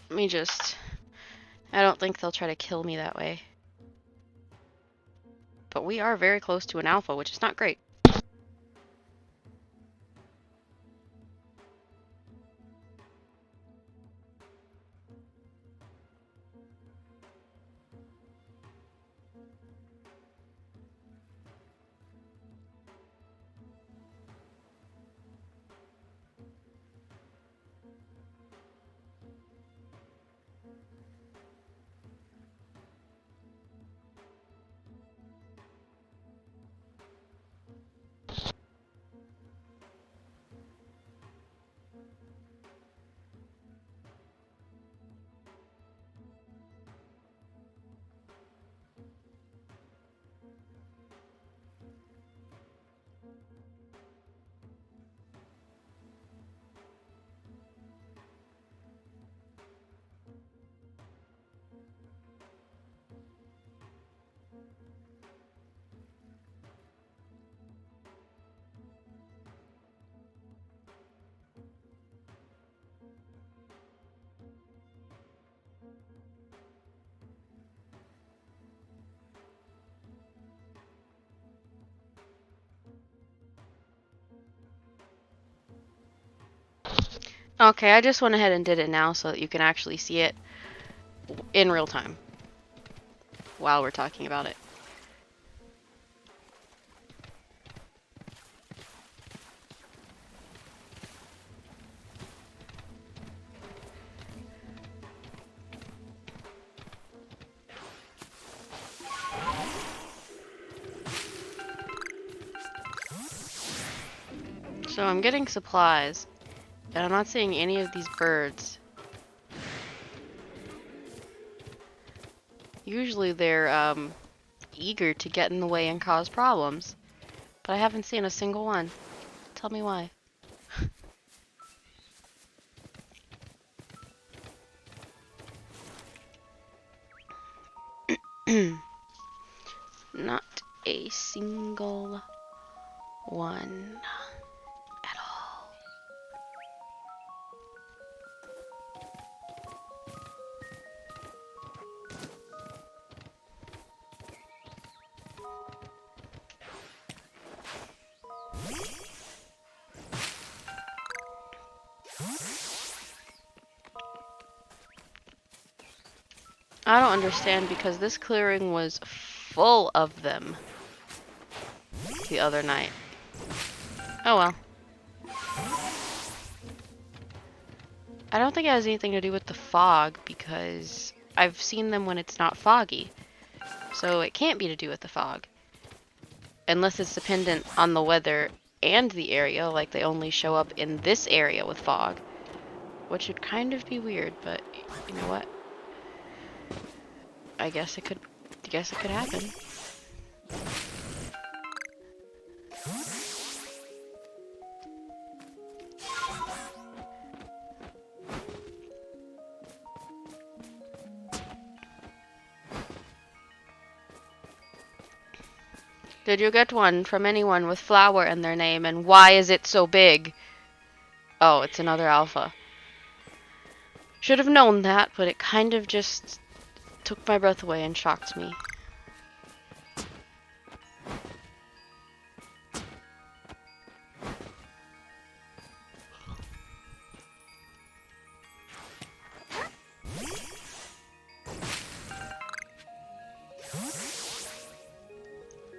Let me just... I don't think they'll try to kill me that way. But we are very close to an alpha, which is not great. Okay, I just went ahead and did it now so that you can actually see it in real time while we're talking about it. So I'm getting supplies, and I'm not seeing any of these birds. Usually they're eager to get in the way and cause problems. But I haven't seen a single one. Tell me why. Not a single one at all. I don't understand because this clearing was full of them the other night. Oh well. I don't think it has anything to do with the fog because I've seen them when it's not foggy. So it can't be to do with the fog. Unless it's dependent on the weather and the area, like they only show up in this area with fog. Which would kind of be weird, but you know what? I guess it could happen. Did you get one from anyone with flower in their name, and why is it so big? Oh, it's another alpha. Should have known that, but it kind of just took my breath away and shocked me.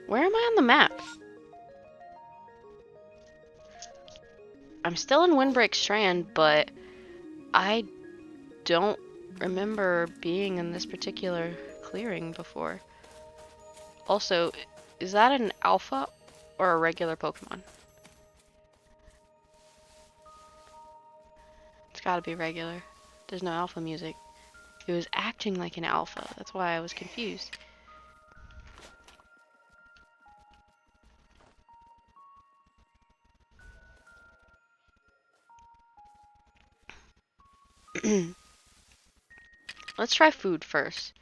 Where am I on the map? I'm still in Windbreak Strand, but I don't remember being in this particular clearing before. Also, is that an alpha or a regular Pokemon? It's gotta be regular. There's no alpha music. It was acting like an alpha. That's why I was confused. Let's try food first.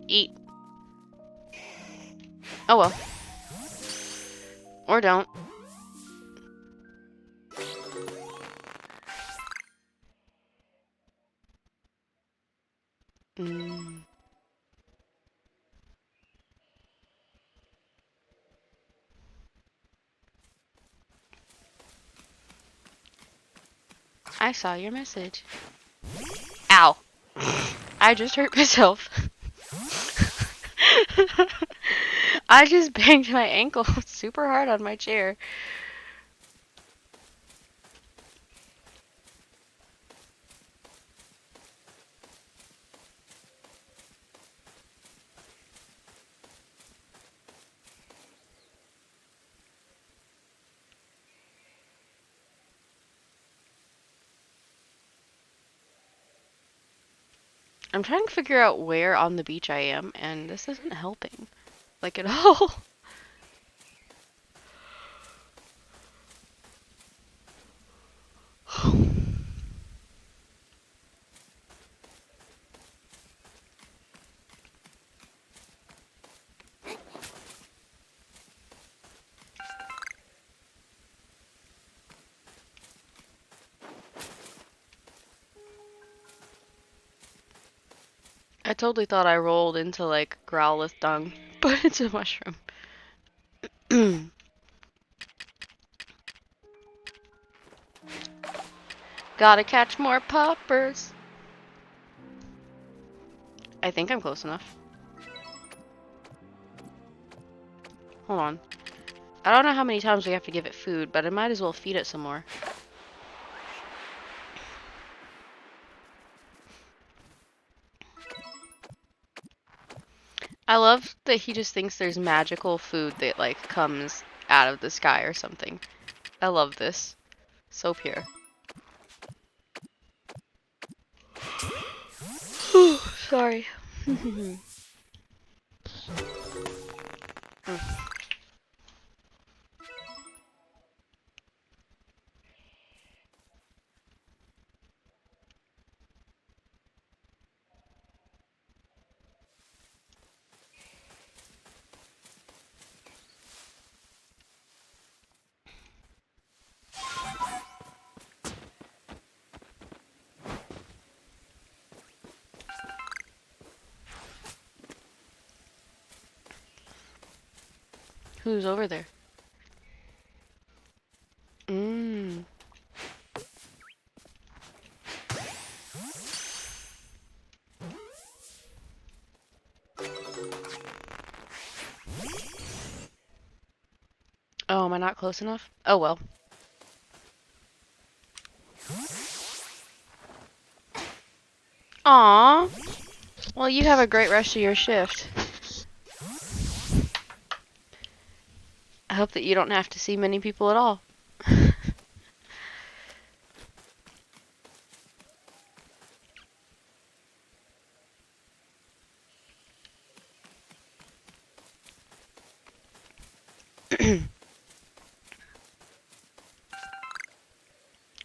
Eat. Oh well. Or don't. Mm. I saw your message. Ow. I just hurt myself. I just banged my ankle super hard on my chair. I'm trying to figure out where on the beach I am, and this isn't helping. Like at all. I totally thought I rolled into like Growlithe dung, but it's a mushroom. Gotta catch more poppers. I think I'm close enough. Hold on. I don't know how many times we have to give it food, but I might as well feed it some more. I love that he just thinks there's magical food that like comes out of the sky or something. I love this. So pure. Sorry. Who's over there? Mmm. Oh, am I not close enough? Oh well. Aww. Well, you have a great rest of your shift. I hope that you don't have to see many people at all.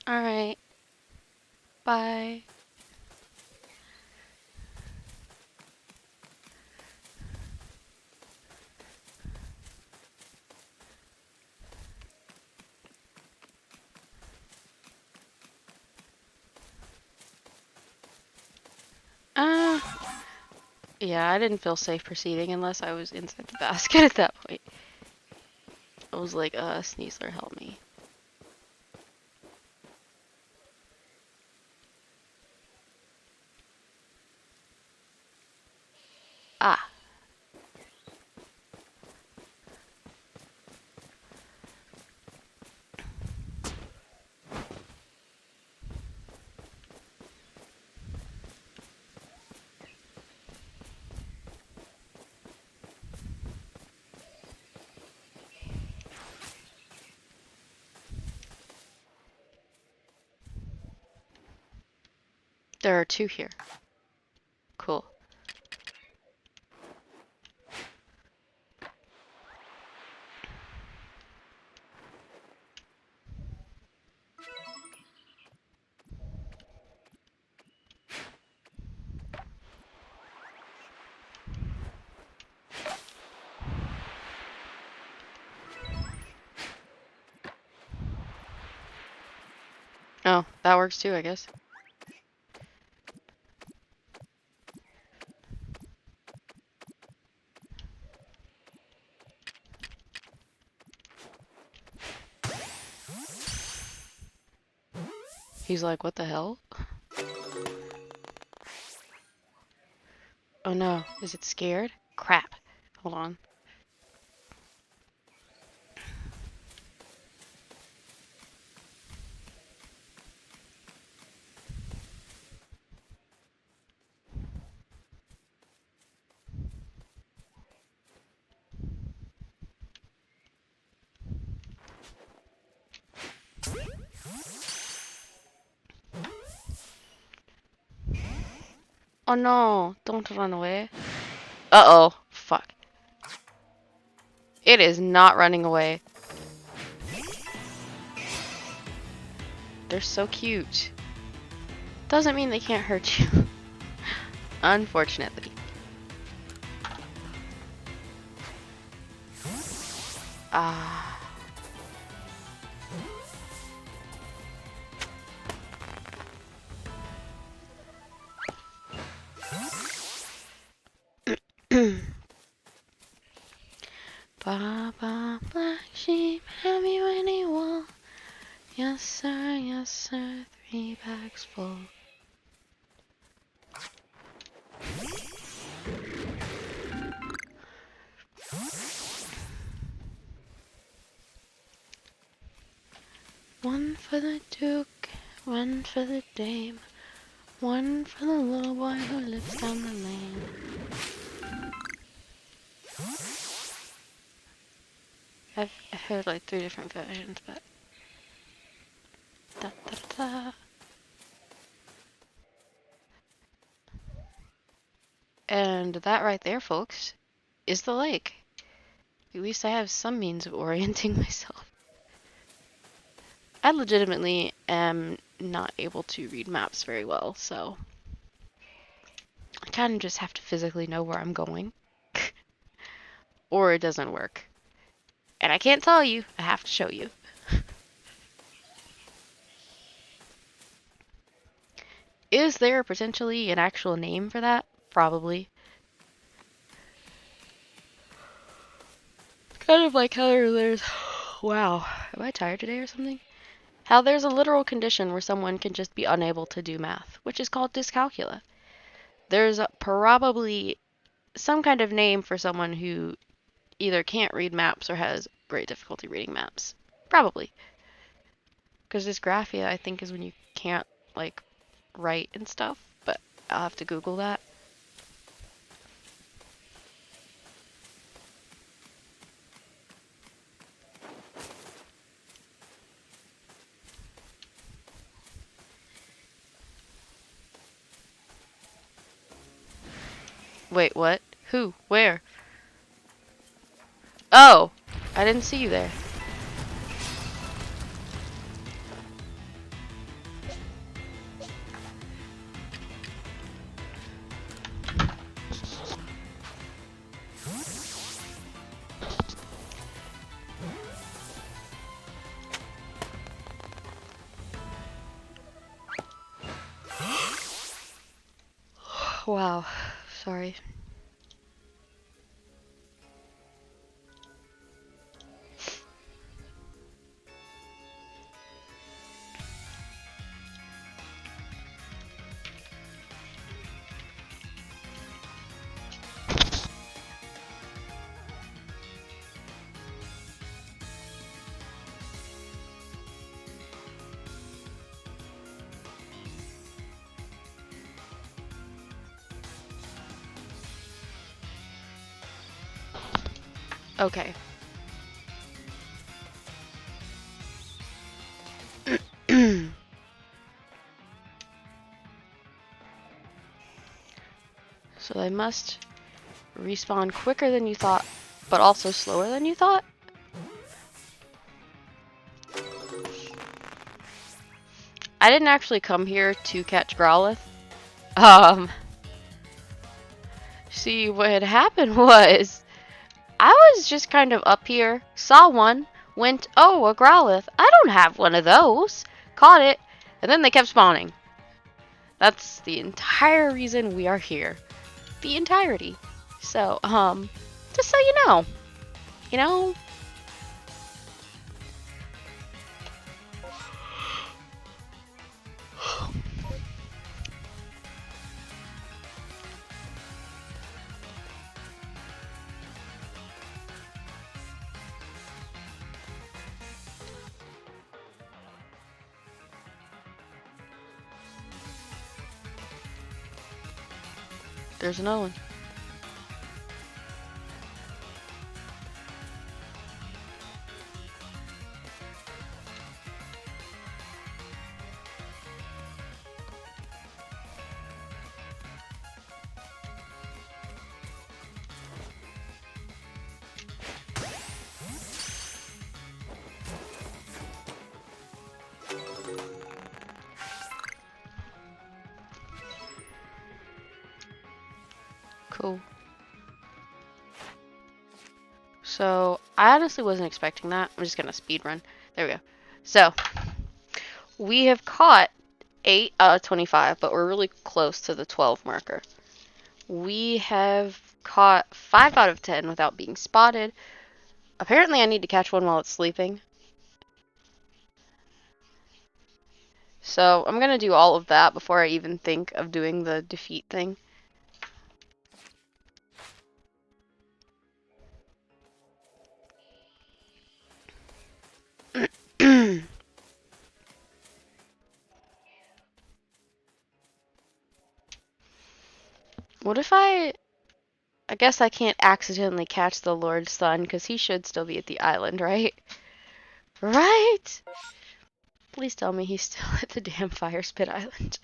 Alright. Bye. Uh, yeah, I didn't feel safe proceeding unless I was inside the basket at that point. I was like, Sneasler, help me. Ah. There are two here. Cool. Oh, that works too, I guess. He's like, what the hell? Oh no, is it scared? Crap. Hold on. Oh no, don't run away. Uh-oh. Fuck. It is not running away. They're so cute. Doesn't mean they can't hurt you. Unfortunately. Ah. Baba, black sheep, have you any wool? Yes sir, 3 bags full. One for the Duke, one for the Dame, one for the little boy who lives down the lane. I've heard like 3 different versions, but da, da, da. And that right there, folks, is the lake. At least I have some means of orienting myself. I legitimately am not able to read maps very well, so I kind of just have to physically know where I'm going. Or it doesn't work. And I can't tell you, I have to show you. Is there potentially an actual name for that? Probably. Kind of like how there's... Wow, am I tired today or something? How there's a literal condition where someone can just be unable to do math, which is called dyscalculia. There's probably some kind of name for someone who either can't read maps or has great difficulty reading maps. Probably. Because dysgraphia, I think, is when you can't, like, write and stuff, but I'll have to Google that. Wait, what? Who? Where? Oh! I didn't see you there. Wow. Sorry. Okay. So they must respawn quicker than you thought, but also slower than you thought? I didn't actually come here to catch Growlithe. See, what had happened was, I was just kind of up here, saw one, went, oh, a Growlithe. I don't have one of those. Caught it, and then they kept spawning. That's the entire reason we are here. The entirety. So, just so you know. You know? There's another one. Cool. So, I honestly wasn't expecting that. I'm just gonna speed run. There we go. So, we have caught 8 out of 25, but we're really close to the 12 marker. We have caught 5 out of 10 without being spotted. Apparently I need to catch one while it's sleeping. So, I'm gonna do all of that before I even think of doing the defeat thing. What if I... I guess I can't accidentally catch the Lord's son because he should still be at the island, right? Right? Please tell me he's still at the damn Fire Spit Island.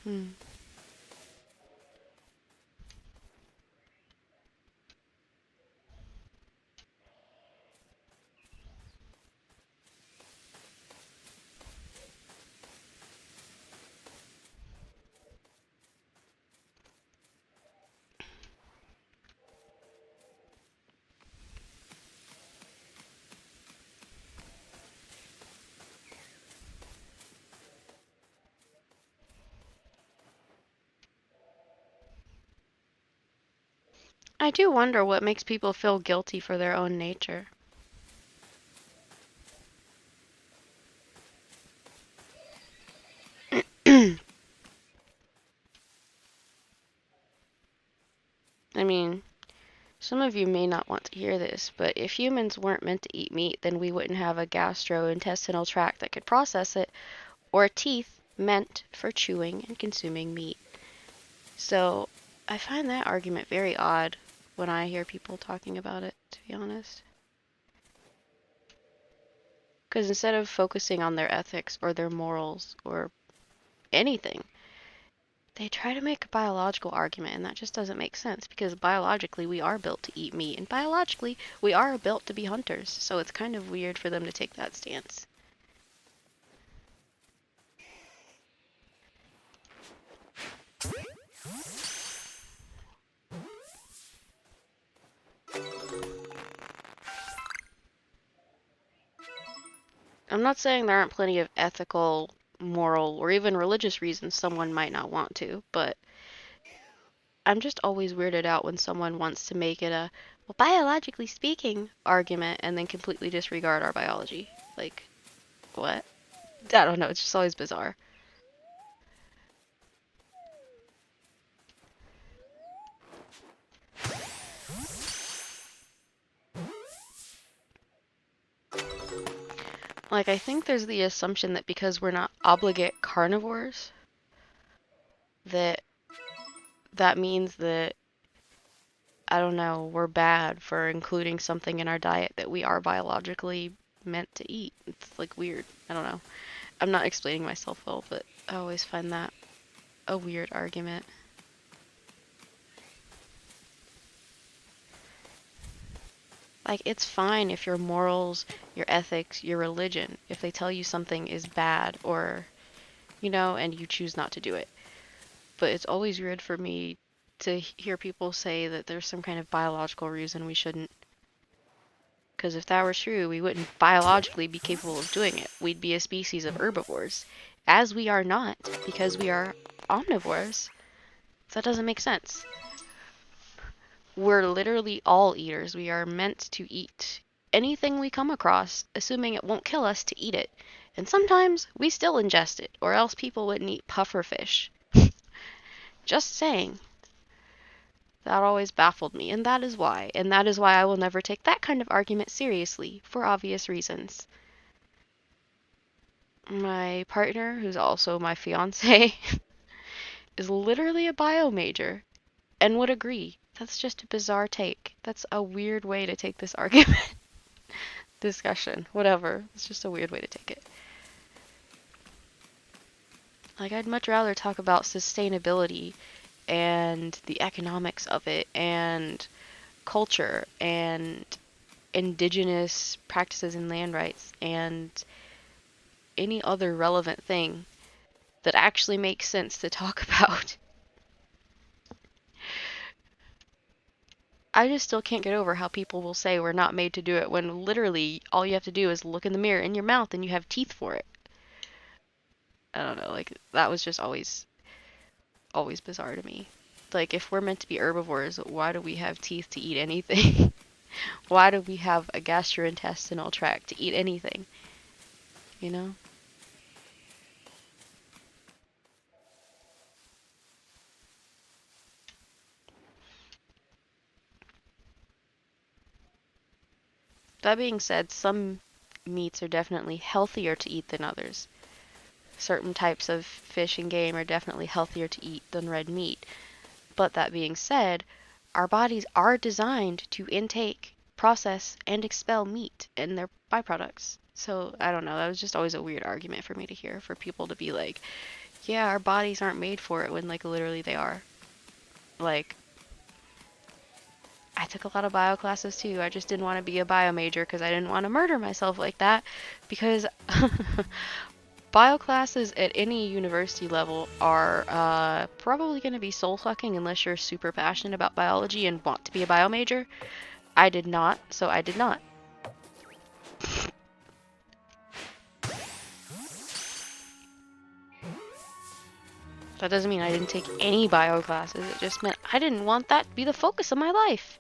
Hmm. I do wonder what makes people feel guilty for their own nature. I mean, some of you may not want to hear this, but if humans weren't meant to eat meat, then we wouldn't have a gastrointestinal tract that could process it, or teeth meant for chewing and consuming meat. So I find that argument very odd when I hear people talking about it, to be honest. Because instead of focusing on their ethics or their morals or anything, they try to make a biological argument, and that just doesn't make sense because biologically we are built to eat meat, and biologically we are built to be hunters, so it's kind of weird for them to take that stance. I'm not saying there aren't plenty of ethical, moral, or even religious reasons someone might not want to, but I'm just always weirded out when someone wants to make it a, well, biologically speaking argument and then completely disregard our biology. Like, what? I don't know, it's just always bizarre. Like, I think there's the assumption that because we're not obligate carnivores, that that means that, I don't know, we're bad for including something in our diet that we are biologically meant to eat. It's like weird. I don't know. I'm not explaining myself well, but I always find that a weird argument. Like, it's fine if your morals, your ethics, your religion, if they tell you something is bad or, and you choose not to do it. But it's always weird for me to hear people say that there's some kind of biological reason we shouldn't. Because if that were true, we wouldn't biologically be capable of doing it. We'd be a species of herbivores, as we are not, because we are omnivores. That doesn't make sense. We're literally all eaters. We are meant to eat anything we come across, assuming it won't kill us to eat it. And sometimes we still ingest it, or else people wouldn't eat puffer fish. Just saying. That always baffled me, and that is why. And that is why I will never take that kind of argument seriously, for obvious reasons. My partner, who's also my fiance, is literally a bio major and would agree. That's just a bizarre take. That's a weird way to take this argument. Discussion. Whatever. It's just a weird way to take it. Like, I'd much rather talk about sustainability and the economics of it and culture and indigenous practices and land rights and any other relevant thing that actually makes sense to talk about. I just still can't get over how people will say we're not made to do it when literally all you have to do is look in the mirror in your mouth and you have teeth for it. I don't know, like that was just always bizarre to me. Like if we're meant to be herbivores, why do we have teeth to eat anything? Why do we have a gastrointestinal tract to eat anything? You know? That being said, some meats are definitely healthier to eat than others. Certain types of fish and game are definitely healthier to eat than red meat. But that being said, our bodies are designed to intake, process, and expel meat and their byproducts. So I don't know, that was just always a weird argument for me to hear, for people to be like, yeah, our bodies aren't made for it when like literally they are. Like, I took a lot of bio classes too. I just didn't want to be a bio major because I didn't want to murder myself like that. Because bio classes at any university level are probably going to be soul sucking unless you're super passionate about biology and want to be a bio major. I did not, so I did not. That doesn't mean I didn't take any bio classes. It just meant I didn't want that to be the focus of my life.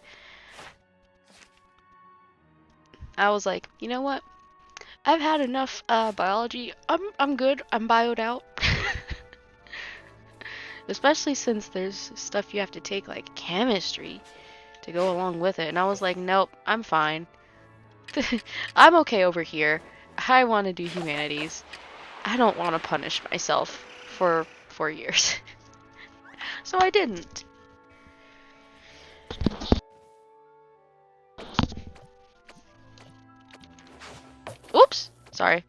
I was like, you know what? I've had enough biology. I'm good. I'm bioed out. Especially since there's stuff you have to take like chemistry to go along with it. And I was like, nope, I'm fine. I'm okay over here. I want to do humanities. I don't want to punish myself for 4 years. So I didn't. Oops. Sorry.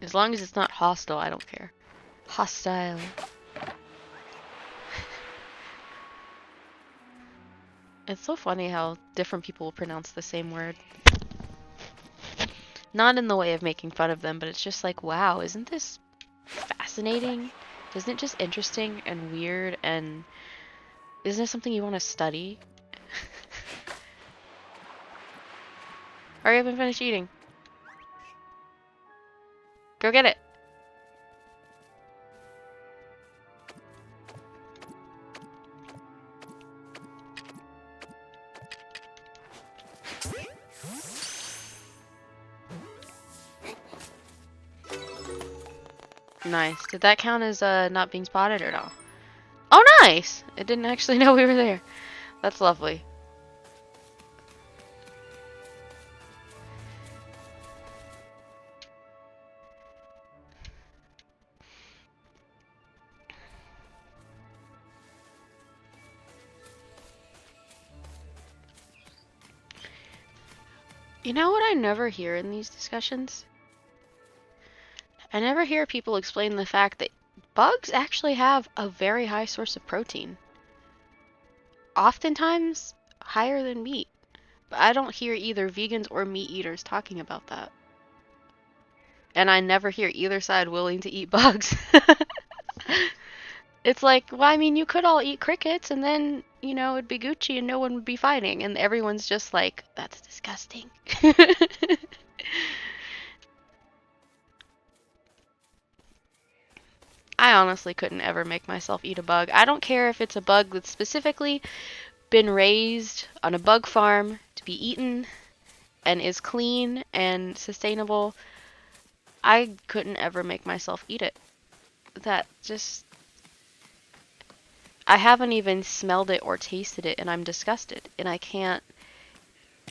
As long as it's not hostile, I don't care. Hostile. It's so funny how different people will pronounce the same word. Not in the way of making fun of them, but it's just like, wow, isn't this fascinating? Isn't it just interesting and weird, and isn't it something you want to study? Hurry up and finish eating. Go get it. Nice. Did that count as not being spotted or no? Oh, nice! It didn't actually know we were there. That's lovely. You know what I never hear in these discussions? I never hear people explain the fact that bugs actually have a very high source of protein. Oftentimes higher than meat. But I don't hear either vegans or meat eaters talking about that. And I never hear either side willing to eat bugs. It's like, well, I mean, you could all eat crickets and then, you know, it'd be Gucci and no one would be fighting. And everyone's just like, that's disgusting. I honestly couldn't ever make myself eat a bug. I don't care if it's a bug that's specifically been raised on a bug farm to be eaten and is clean and sustainable. I couldn't ever make myself eat it. That just... I haven't even smelled it or tasted it and I'm disgusted. And I can't...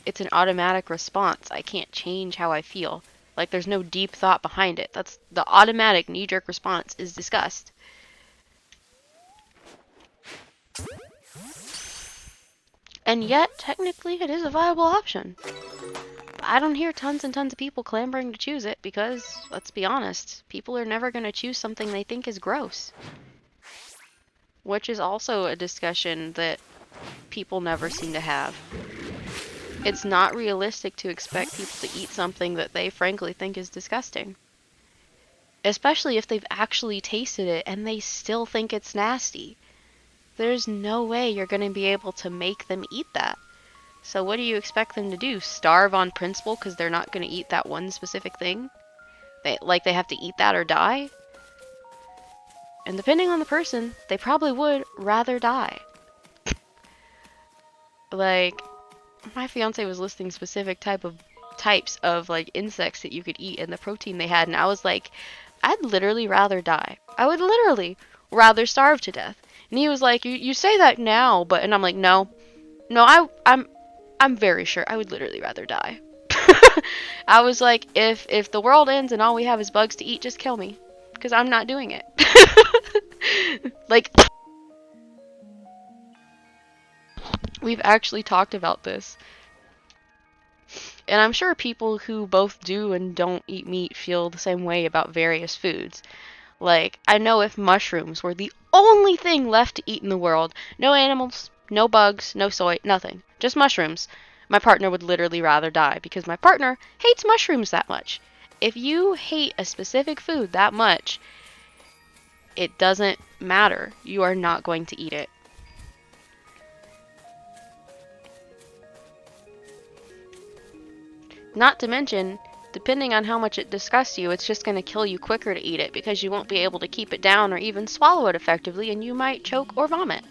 It's an automatic response. I can't change how I feel. Like there's no deep thought behind it. That's the automatic knee-jerk response is disgust. And yet, technically, it is a viable option. But I don't hear tons and tons of people clamoring to choose it because, let's be honest, people are never going to choose something they think is gross. Which is also a discussion that people never seem to have. It's not realistic to expect people to eat something that they frankly think is disgusting. Especially if they've actually tasted it and they still think it's nasty. There's no way you're going to be able to make them eat that. So what do you expect them to do? Starve on principle because they're not going to eat that one specific thing? They have to eat that or die? And depending on the person, they probably would rather die. Like, my fiance was listing specific types of like insects that you could eat and the protein they had, and I was like, I'd literally rather die. I would literally rather starve to death. And he was like, you say that now, but, and I'm like, no, I'm very sure I would literally rather die. I was like, if the world ends and all we have is bugs to eat, just kill me, because I'm not doing it. Like, we've actually talked about this. And I'm sure people who both do and don't eat meat feel the same way about various foods. Like, I know if mushrooms were the only thing left to eat in the world, no animals, no bugs, no soy, nothing, just mushrooms, my partner would literally rather die because my partner hates mushrooms that much. If you hate a specific food that much, it doesn't matter. You are not going to eat it. Not to mention, depending on how much it disgusts you, it's just going to kill you quicker to eat it because you won't be able to keep it down or even swallow it effectively, and you might choke or vomit.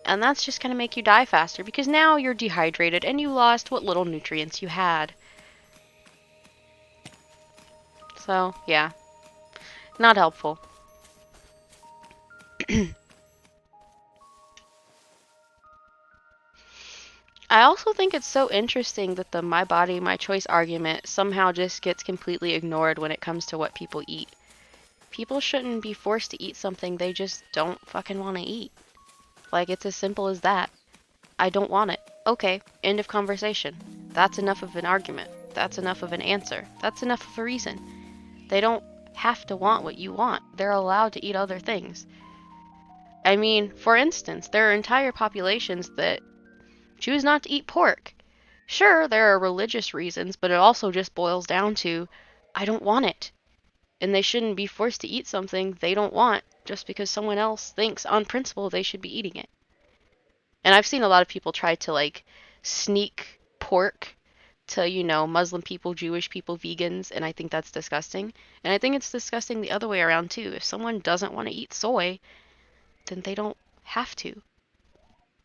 And that's just going to make you die faster because now you're dehydrated and you lost what little nutrients you had. So, yeah. Not helpful. I also think it's so interesting that the my body, my choice argument somehow just gets completely ignored when it comes to what people eat. People shouldn't be forced to eat something they just don't fucking want to eat. Like, it's as simple as that. I don't want it. Okay, end of conversation. That's enough of an argument. That's enough of an answer. That's enough of a reason. They don't have to want what you want. They're allowed to eat other things. I mean, for instance, there are entire populations that choose not to eat pork. Sure, there are religious reasons, but it also just boils down to, I don't want it. And they shouldn't be forced to eat something they don't want just because someone else thinks on principle they should be eating it. And I've seen a lot of people try to like sneak pork to, Muslim people, Jewish people, vegans, and I think that's disgusting. And I think it's disgusting the other way around too. If someone doesn't want to eat soy, then they don't have to.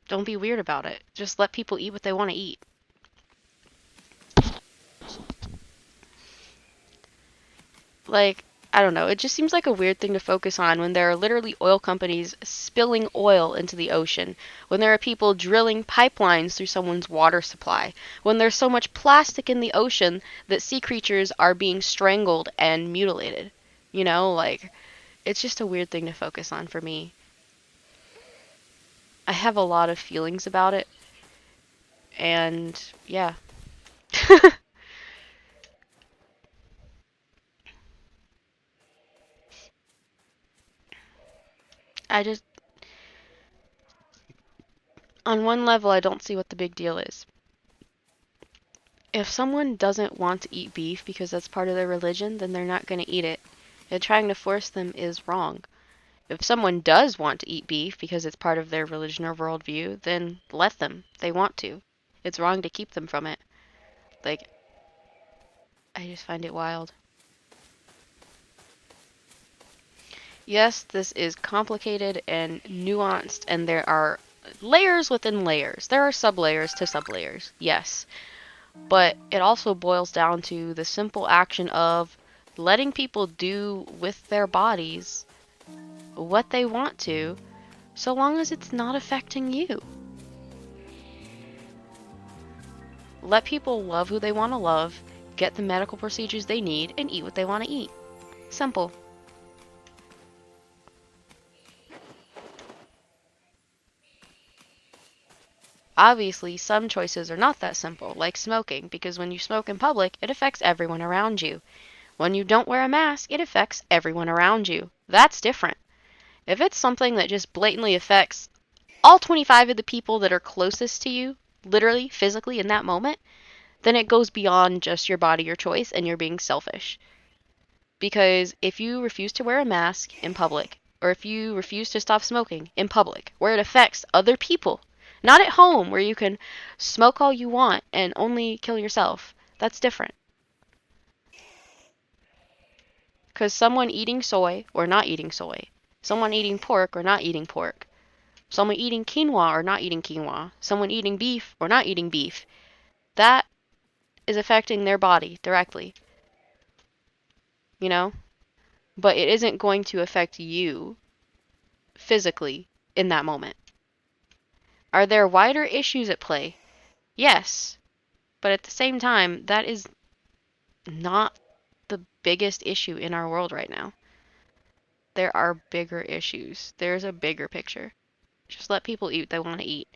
Don't be weird about it. Just let people eat what they want to eat. Like, I don't know, it just seems like a weird thing to focus on when there are literally oil companies spilling oil into the ocean, when there are people drilling pipelines through someone's water supply, when there's so much plastic in the ocean that sea creatures are being strangled and mutilated. Like, it's just a weird thing to focus on for me. I have a lot of feelings about it, and yeah. I just, on one level, I don't see what the big deal is. If someone doesn't want to eat beef because that's part of their religion, then they're not going to eat it. And trying to force them is wrong. If someone does want to eat beef because it's part of their religion or worldview, then let them. They want to. It's wrong to keep them from it. Like, I just find it wild. Yes, this is complicated and nuanced, and there are layers within layers. There are sublayers to sublayers, yes. But it also boils down to the simple action of letting people do with their bodies what they want to, so long as it's not affecting you. Let people love who they want to love, get the medical procedures they need, and eat what they want to eat. Simple. Obviously, some choices are not that simple, like smoking, because when you smoke in public, it affects everyone around you. When you don't wear a mask, it affects everyone around you. That's different. If it's something that just blatantly affects all 25 of the people that are closest to you, literally, physically, in that moment, then it goes beyond just your body, your choice, and you're being selfish. Because if you refuse to wear a mask in public, or if you refuse to stop smoking in public, where it affects other people, not at home where you can smoke all you want and only kill yourself, that's different. Because someone eating soy or not eating soy, someone eating pork or not eating pork, someone eating quinoa or not eating quinoa, someone eating beef or not eating beef, that is affecting their body directly, you know? But it isn't going to affect you physically in that moment. Are there wider issues at play? Yes. But at the same time, that is not the biggest issue in our world right now. There are bigger issues. There's a bigger picture. Just let people eat what they want to eat.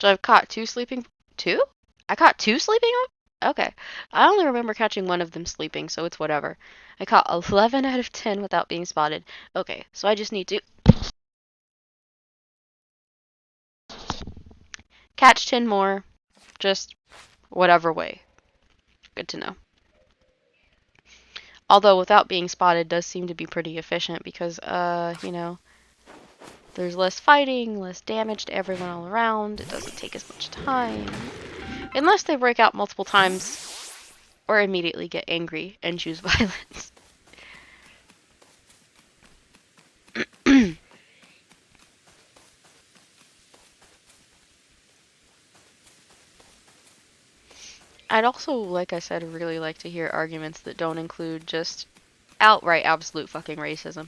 So I've caught two sleeping. Two? I caught two sleeping? Okay. I only remember catching one of them sleeping, so it's whatever. I caught 11 out of 10 without being spotted. Okay, so I just need to catch 10 more. Just whatever way. Good to know. Although without being spotted does seem to be pretty efficient because, there's less fighting, less damage to everyone all around. It doesn't take as much time. Unless they break out multiple times or immediately get angry and choose violence. I'd also, like I said, really like to hear arguments that don't include just outright absolute fucking racism.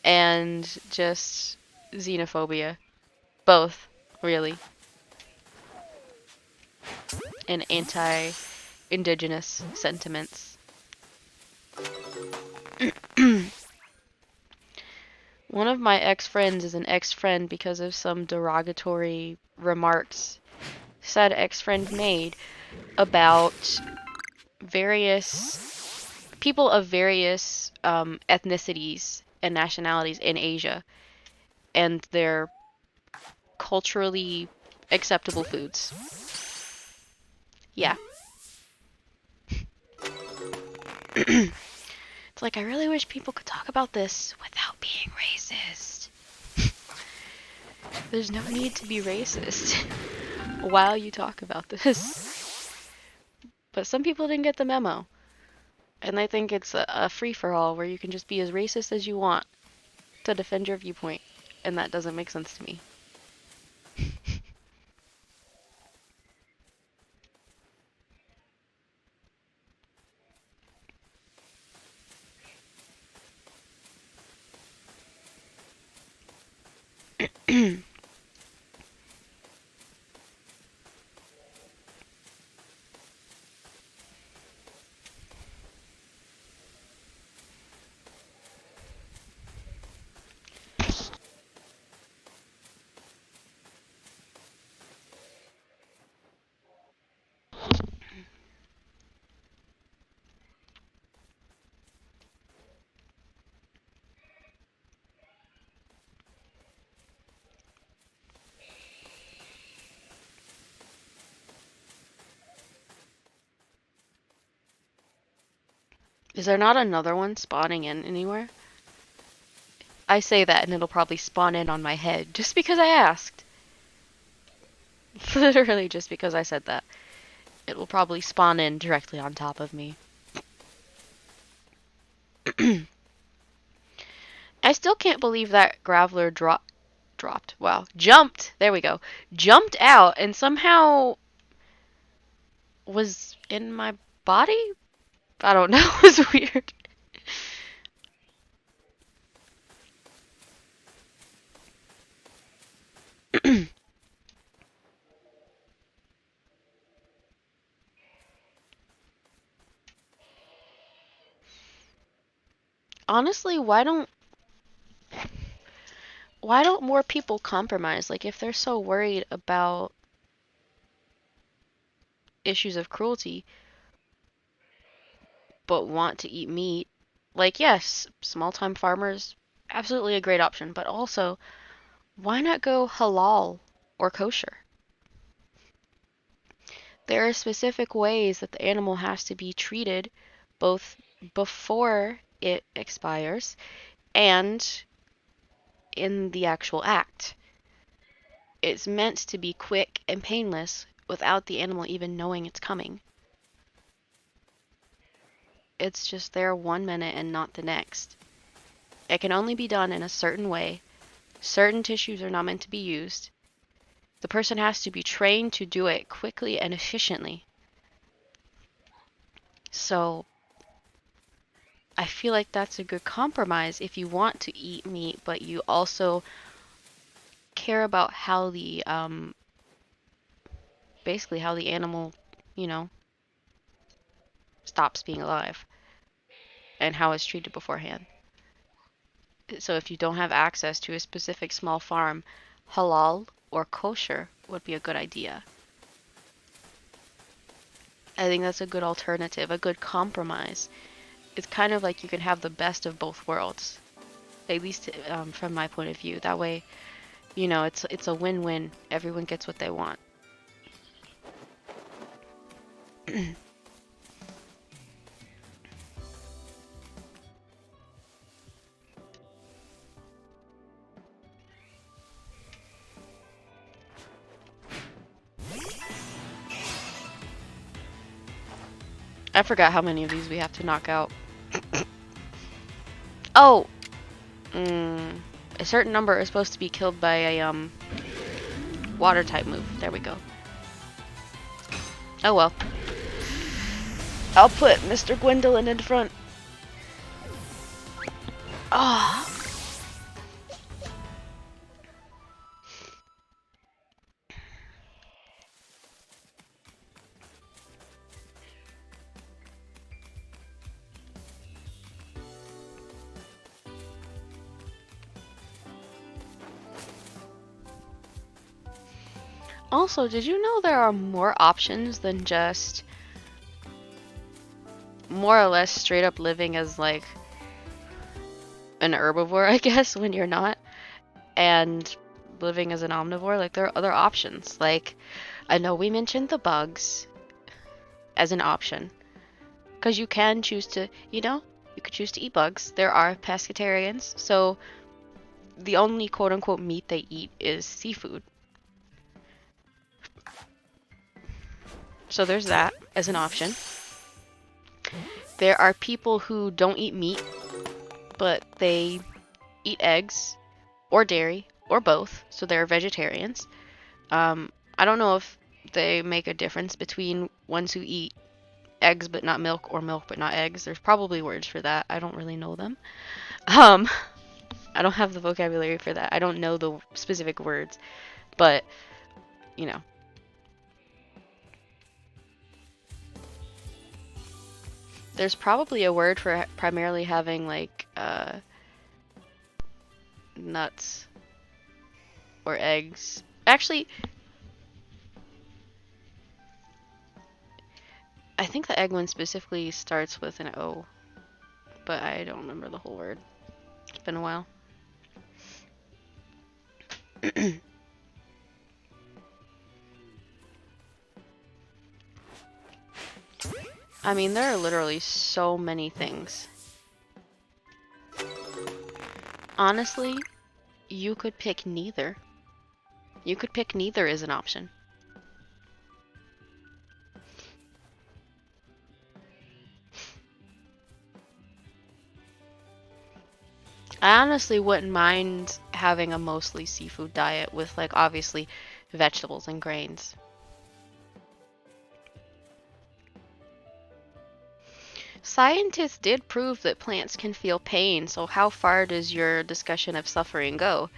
And just xenophobia. Both, really. And anti-indigenous sentiments. One of my ex-friends is an ex-friend because of some derogatory remarks said ex-friend made about various people of various ethnicities and nationalities in Asia and their culturally acceptable foods. Yeah. It's like, I really wish people could talk about this without being racist. There's no need to be racist while you talk about this. But some people didn't get the memo. And they think it's a free-for-all where you can just be as racist as you want to defend your viewpoint. And that doesn't make sense to me. Is there not another one spawning in anywhere? I say that and it'll probably spawn in on my head just because I asked. Literally just because I said that. It will probably spawn in directly on top of me. I still can't believe that Graveler dropped. Wow. Jumped. There we go. Jumped out and somehow was in my body? I don't know. It was weird. Honestly, why don't more people compromise? Like if they're so worried about issues of cruelty but want to eat meat, like yes, small-time farmers absolutely a great option, but also why not go halal or kosher? There are specific ways that the animal has to be treated both before it expires and in the actual act. It's meant to be quick and painless without the animal even knowing it's coming. It's just there 1 minute and not the next. It can only be done in a certain way. Certain tissues are not meant to be used. The person has to be trained to do it quickly and efficiently. So I feel like that's a good compromise if you want to eat meat, but you also care about how the basically how the animal, you know, stops being alive and how it's treated beforehand. So if you don't have access to a specific small farm, halal or kosher would be a good idea. I think that's a good alternative, a good compromise. It's kind of like you can have the best of both worlds, at least from my point of view. That way, it's a win-win. Everyone gets what they want. I forgot how many of these we have to knock out. Oh, a certain number is supposed to be killed by a water type move. There we go. Oh well. I'll put Mr. Gwendolyn in front. Ah. Oh. Also, did you know there are more options than just more or less straight up living as like an herbivore, I guess, when you're not, and living as an omnivore? Like there are other options. Like I know we mentioned the bugs as an option because you can choose to, you could choose to eat bugs. There are pescatarians, so the only quote unquote meat they eat is seafood. So there's that as an option. There are people who don't eat meat, but they eat eggs or dairy or both, so they're vegetarians. I don't know if they make a difference between ones who eat eggs but not milk or milk but not eggs. There's probably words for that. I don't really know them. Um, I don't have the vocabulary for that. I don't know the specific words, but you know. There's probably a word for primarily having like nuts or eggs. Actually, I think the egg one specifically starts with an O, but I don't remember the whole word. It's been a while. I mean, there are literally so many things. Honestly, you could pick neither. You could pick neither as an option. I honestly wouldn't mind having a mostly seafood diet with, like, obviously vegetables and grains. Scientists did prove that plants can feel pain, so how far does your discussion of suffering go?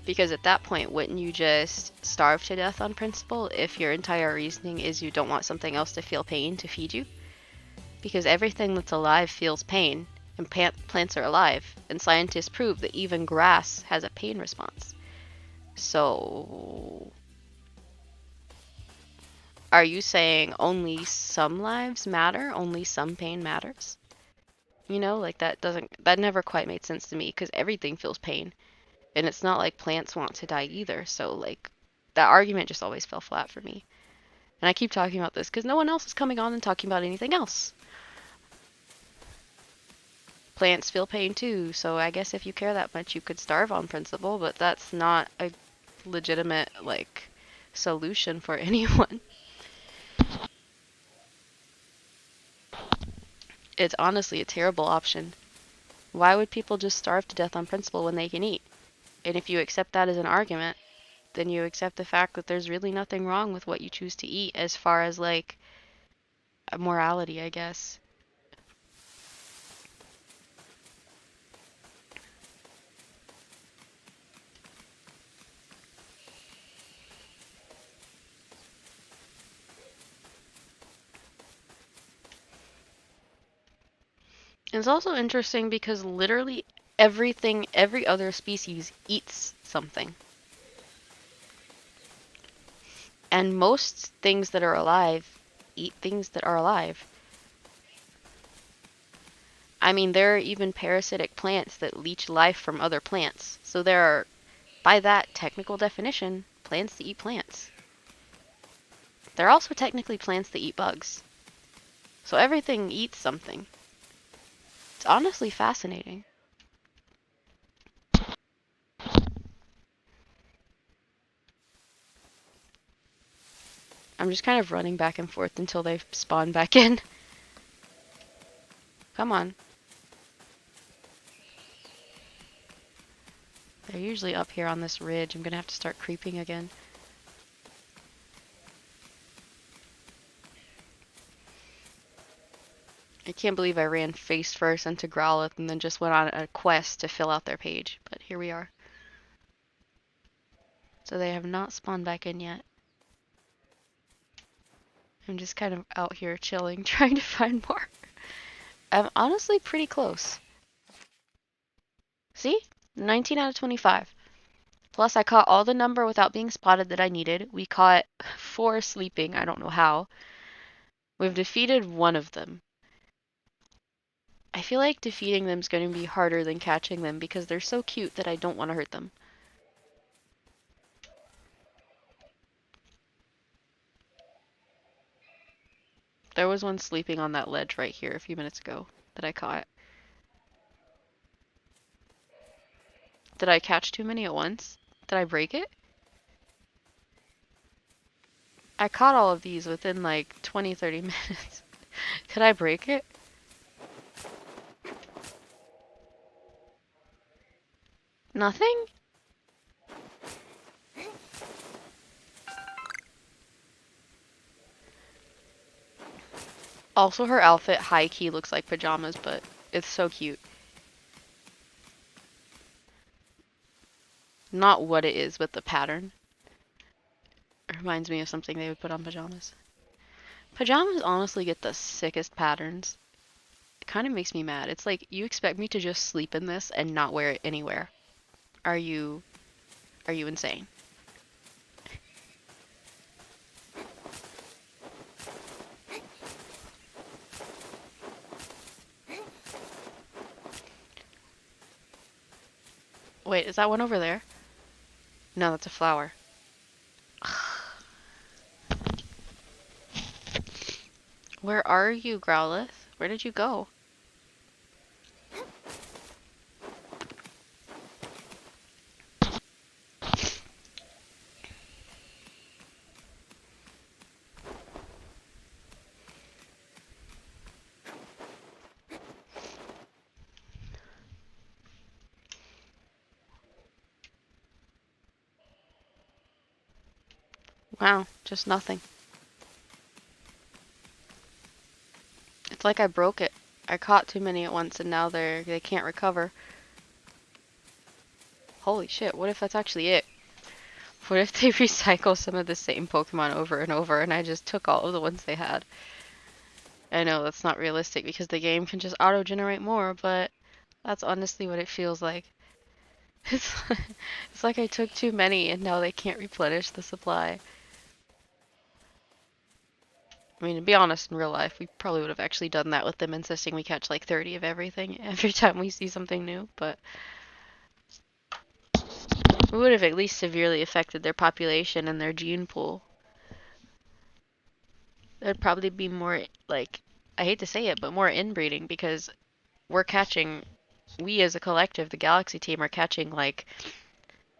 Because at that point, wouldn't you just starve to death on principle if your entire reasoning is you don't want something else to feel pain to feed you? Because everything that's alive feels pain, and plants are alive, and scientists prove that even grass has a pain response. So, are you saying only some lives matter? Only some pain matters? You know, like that never quite made sense to me because everything feels pain. And it's not like plants want to die either. So, like, that argument just always fell flat for me. And I keep talking about this because no one else is coming on and talking about anything else. Plants feel pain too, so I guess if you care that much, you could starve on principle, but that's not a legitimate, like, solution for anyone. It's honestly a terrible option. Why would people just starve to death on principle when they can eat? And if you accept that as an argument, then you accept the fact that there's really nothing wrong with what you choose to eat as far as, like, morality, I guess. It's also interesting because literally everything, every other species eats something. And most things that are alive eat things that are alive. I mean, there are even parasitic plants that leech life from other plants. So there are, by that technical definition, plants that eat plants. There are also technically plants that eat bugs. So everything eats something. It's honestly fascinating. I'm just kind of running back and forth until they spawn back in. Come on. They're usually up here on this ridge. I'm gonna have to start creeping again. I can't believe I ran face first into Growlithe and then just went on a quest to fill out their page. But here we are. So they have not spawned back in yet. I'm just kind of out here chilling, trying to find more. I'm honestly pretty close. See? 19 out of 25. Plus, I caught all the number without being spotted that I needed. We caught 4 sleeping, I don't know how. We've defeated one of them. I feel like defeating them is going to be harder than catching them because they're so cute that I don't want to hurt them. There was one sleeping on that ledge right here a few minutes ago that I caught. Did I catch too many at once? Did I break it? I caught all of these within like 20-30 minutes. Did I break it? Nothing? Also, her outfit high-key looks like pajamas, but it's so cute. Not what it is, but the pattern. It reminds me of something they would put on pajamas. Pajamas honestly get the sickest patterns. It kind of makes me mad. It's like, you expect me to just sleep in this and not wear it anywhere. Are you... are you insane? Wait, is that one over there? No, that's a flower. Where are you, Growlithe? Where did you go? Wow, just nothing. It's like I broke it. I caught too many at once and now they can't recover. Holy shit, what if that's actually it? What if they recycle some of the same Pokemon over and over and I just took all of the ones they had? I know that's not realistic because the game can just auto-generate more, but that's honestly what it feels like. It's, it's like I took too many and now they can't replenish the supply. I mean, to be honest, in real life, we probably would have actually done that with them insisting we catch like 30 of everything every time we see something new, but we would have at least severely affected their population and their gene pool. There'd probably be more, like, I hate to say it, but more inbreeding because we're catching, we as a collective, the Galaxy team, are catching like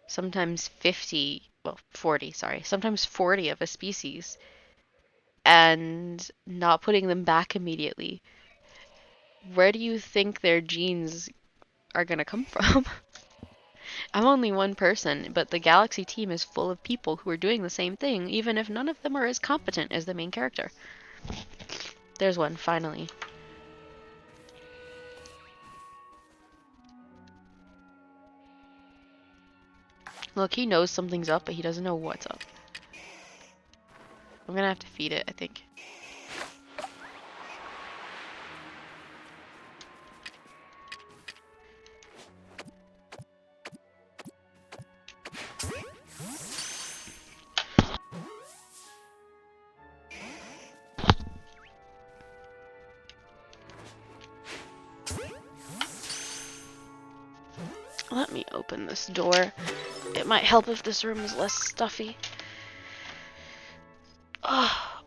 sometimes 50, well, 40, sorry, sometimes 40 of a species and not putting them back immediately. Where do you think their genes are gonna come from? I'm only one person, but the Galaxy team is full of people who are doing the same thing, even if none of them are as competent as the main character. There's one, finally. Look, he knows something's up, but he doesn't know what's up. I'm gonna have to feed it, I think. Let me open this door. It might help if this room is less stuffy. Oh,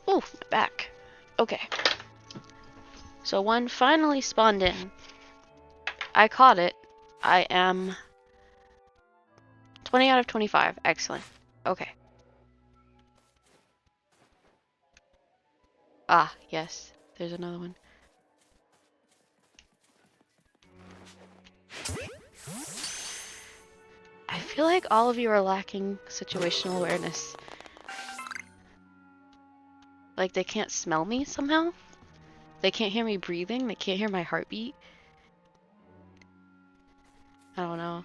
ooh, my back. Okay. So one finally spawned in. I caught it. I am 20 out of 25. Excellent. Okay. Ah, yes. There's another one. I feel like all of you are lacking situational awareness. Like they can't smell me somehow? They can't hear me breathing? They can't hear my heartbeat? I don't know.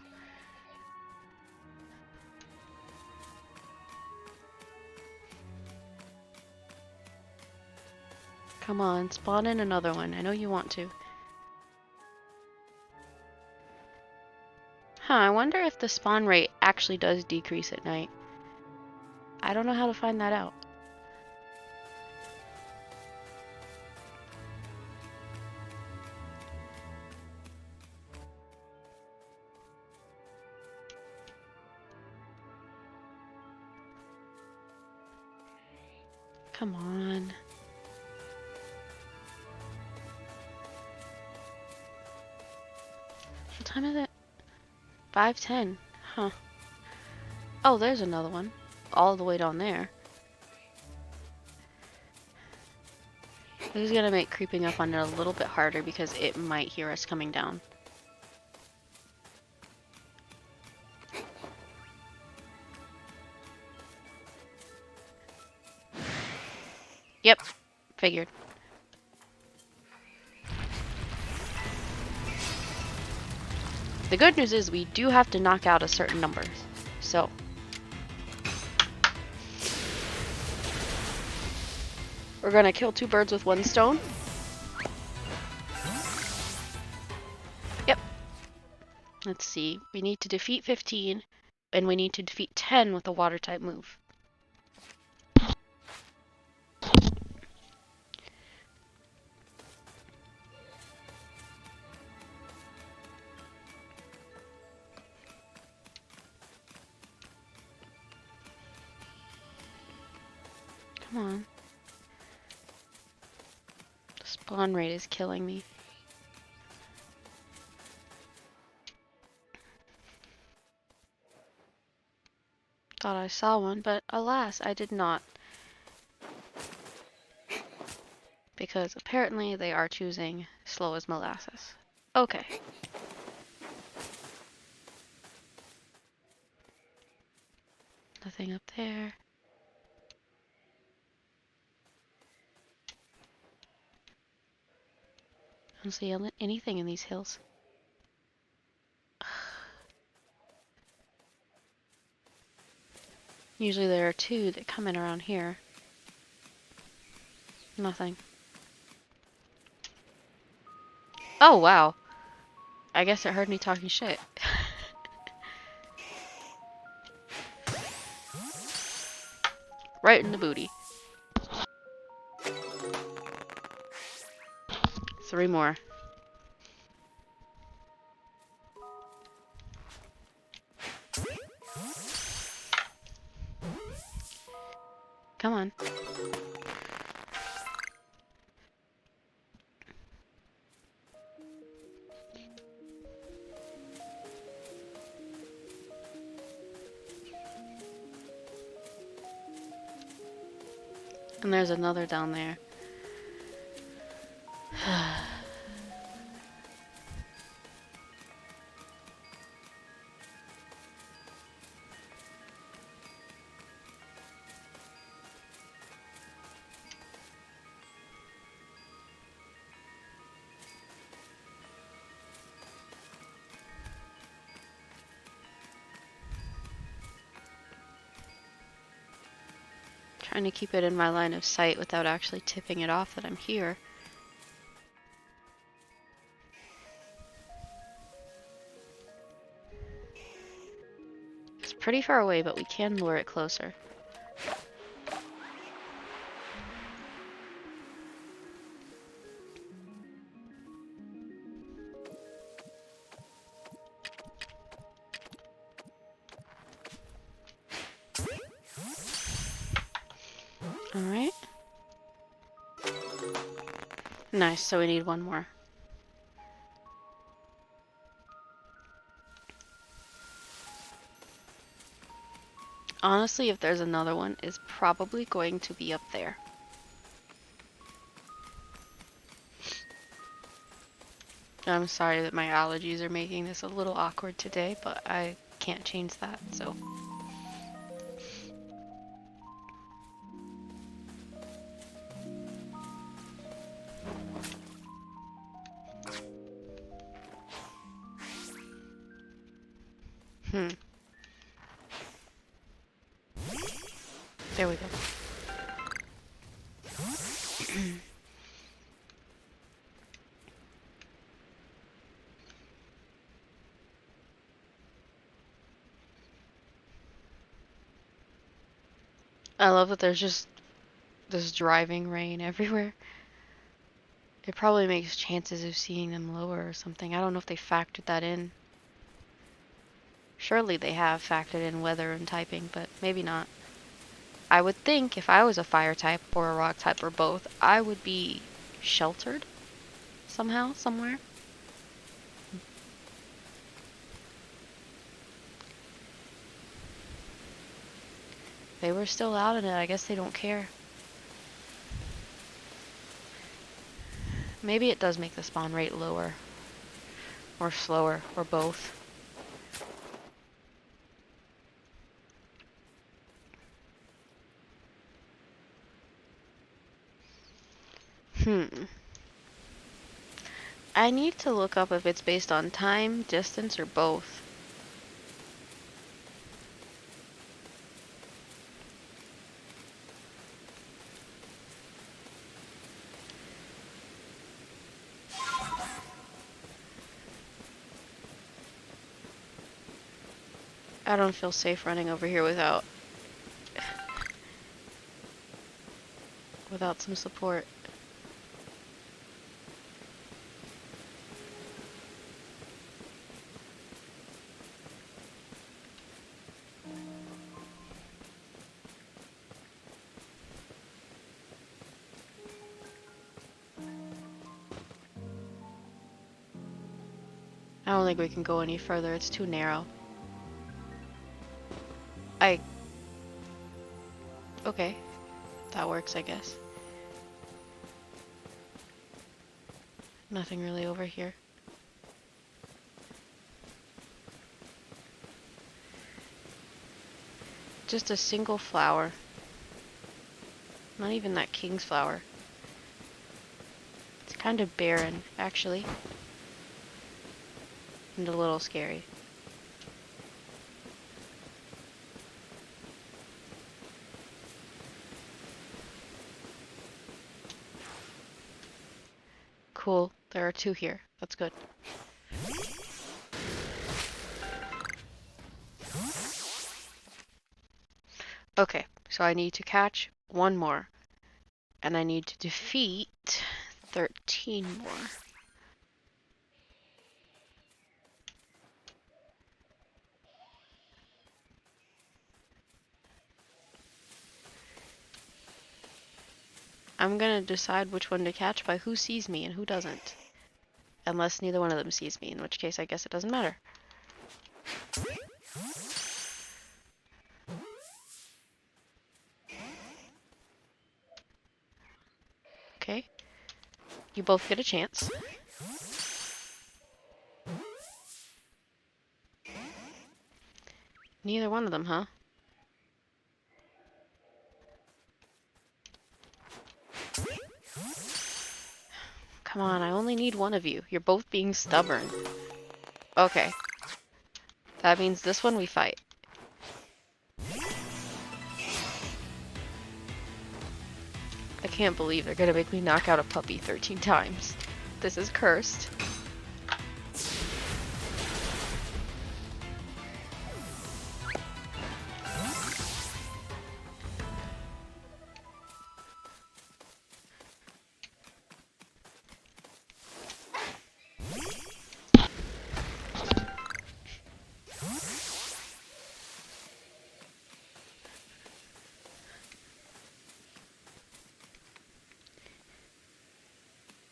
Come on, spawn in another one. I know you want to. Huh, I wonder if the spawn rate actually does decrease at night. I don't know how to find that out. Come on. What time is it? 5:10. Huh. Oh, there's another one. All the way down there. This is gonna make creeping up on it a little bit harder because it might hear us coming down. Yep, figured. The good news is we do have to knock out a certain number. So, we're gonna kill two birds with one stone. Yep. Let's see. We need to defeat 15, and we need to defeat 10 with a water type move. Come on. The spawn rate is killing me. Thought I saw one, but alas, I did not. Because apparently they are choosing slow as molasses. Okay. Nothing up there. I don't see anything in these hills. Usually there are two that come in around here. Nothing. Oh, wow. I guess it heard me talking shit. Right in the booty. 3 more. Come on. And there's another down there. Trying to keep it in my line of sight without actually tipping it off that I'm here. It's pretty far away, but we can lure it closer. Alright. Nice, so we need one more. Honestly, if there's another one, it's probably going to be up there. I'm sorry that my allergies are making this a little awkward today, but I can't change that, so. There we go. I love that there's just this driving rain everywhere. It probably makes chances of seeing them lower or something. I don't know if they factored that in. Surely they have factored in weather and typing, but maybe not. I would think if I was a fire type or a rock type or both, I would be sheltered somehow, somewhere. They were still out in it. I guess they don't care. Maybe it does make the spawn rate lower. Or slower, or both. I need to look up if it's based on time, distance, or both. I don't feel safe running over here without some support. I don't think we can go any further. It's too narrow. Okay. That works, I guess. Nothing really over here. Just a single flower. Not even that king's flower. It's kind of barren, actually. And a little scary. Cool. There are 2 here. That's good. Okay, so I need to catch 1 more. And I need to defeat 13 more. I'm gonna decide which one to catch by who sees me and who doesn't. Unless neither one of them sees me, in which case I guess it doesn't matter. Okay. You both get a chance. Neither one of them, huh? Come on, I only need one of you. You're both being stubborn. Okay. That means this one we fight. I can't believe they're gonna make me knock out a puppy 13 times. This is cursed.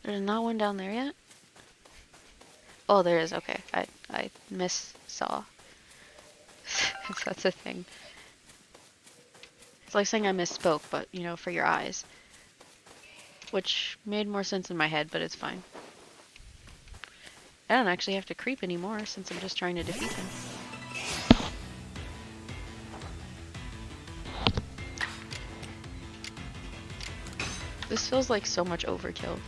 There's not one down there yet? Oh, there is. Okay. I saw. If that's a thing. It's like saying I misspoke, but, you know, for your eyes. Which made more sense in my head, but it's fine. I don't actually have to creep anymore since I'm just trying to defeat him. This feels like so much overkill.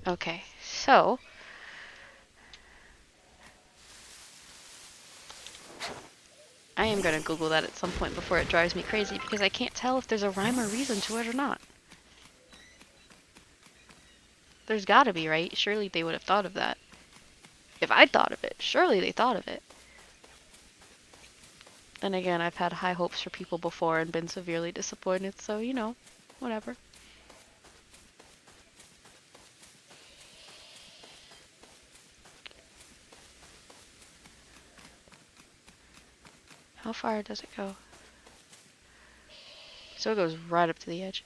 Okay, so I am gonna Google that at some point before it drives me crazy because I can't tell if there's a rhyme or reason to it or not. There's gotta be, right? Surely they would have thought of that. If I'd thought of it, surely they thought of it. Then again, I've had high hopes for people before and been severely disappointed, so, you know, whatever. How far does it go? So it goes right up to the edge.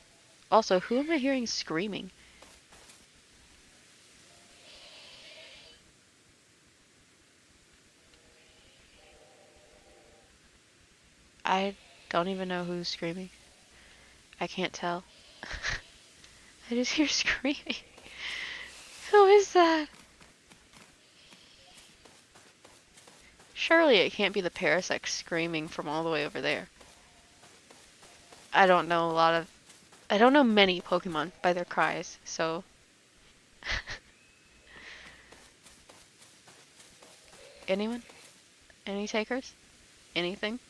Also, who am I hearing screaming? I don't even know who's screaming. I can't tell. I just hear screaming. Who is that? Surely it can't be the parasect screaming from all the way over there. I don't know many Pokemon by their cries, so. Anyone? Any takers? Anything?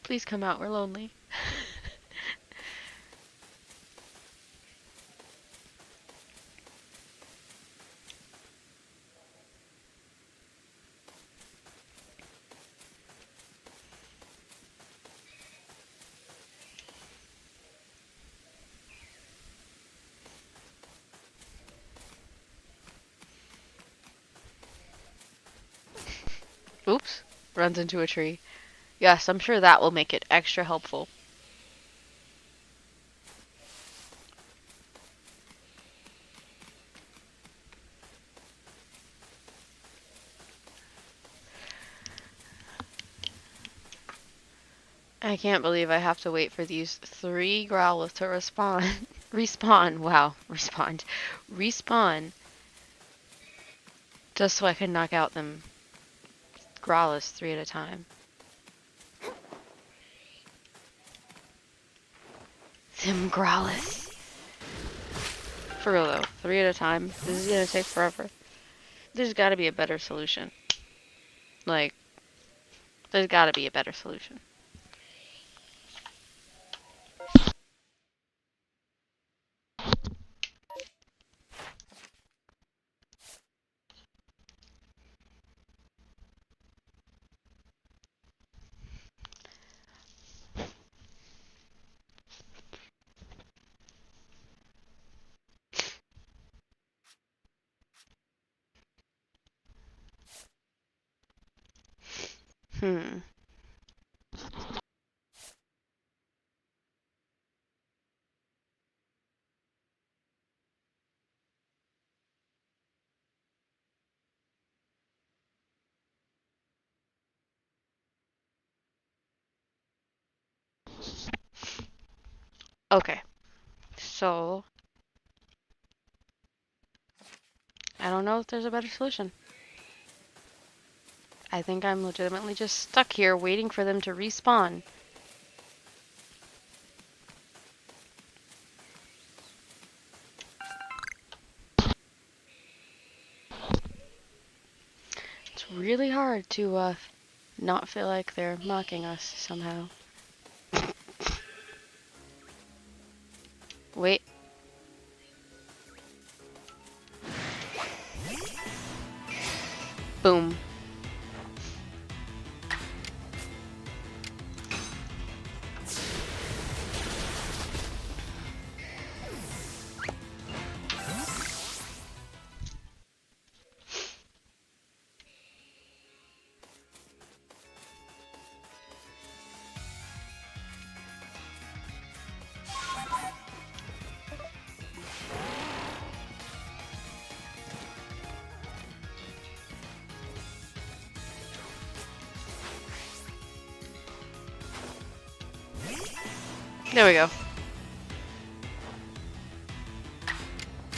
Please come out, we're lonely. Oops. runs into a tree. Yes, I'm sure that will make it extra helpful. I can't believe I have to wait for these 3 Growlithe to respawn. Wow, respawn. Just so I can knock out them Growlithe 3 at a time. Them Growlithe. For real though, 3 at a time. This is gonna take forever. There's gotta be a better solution. Like, there's gotta be a better solution. Hmm. Okay. So, I don't know if there's a better solution. I think I'm legitimately just stuck here waiting for them to respawn. It's really hard to not feel like they're mocking us somehow. Wait. Boom. There we go.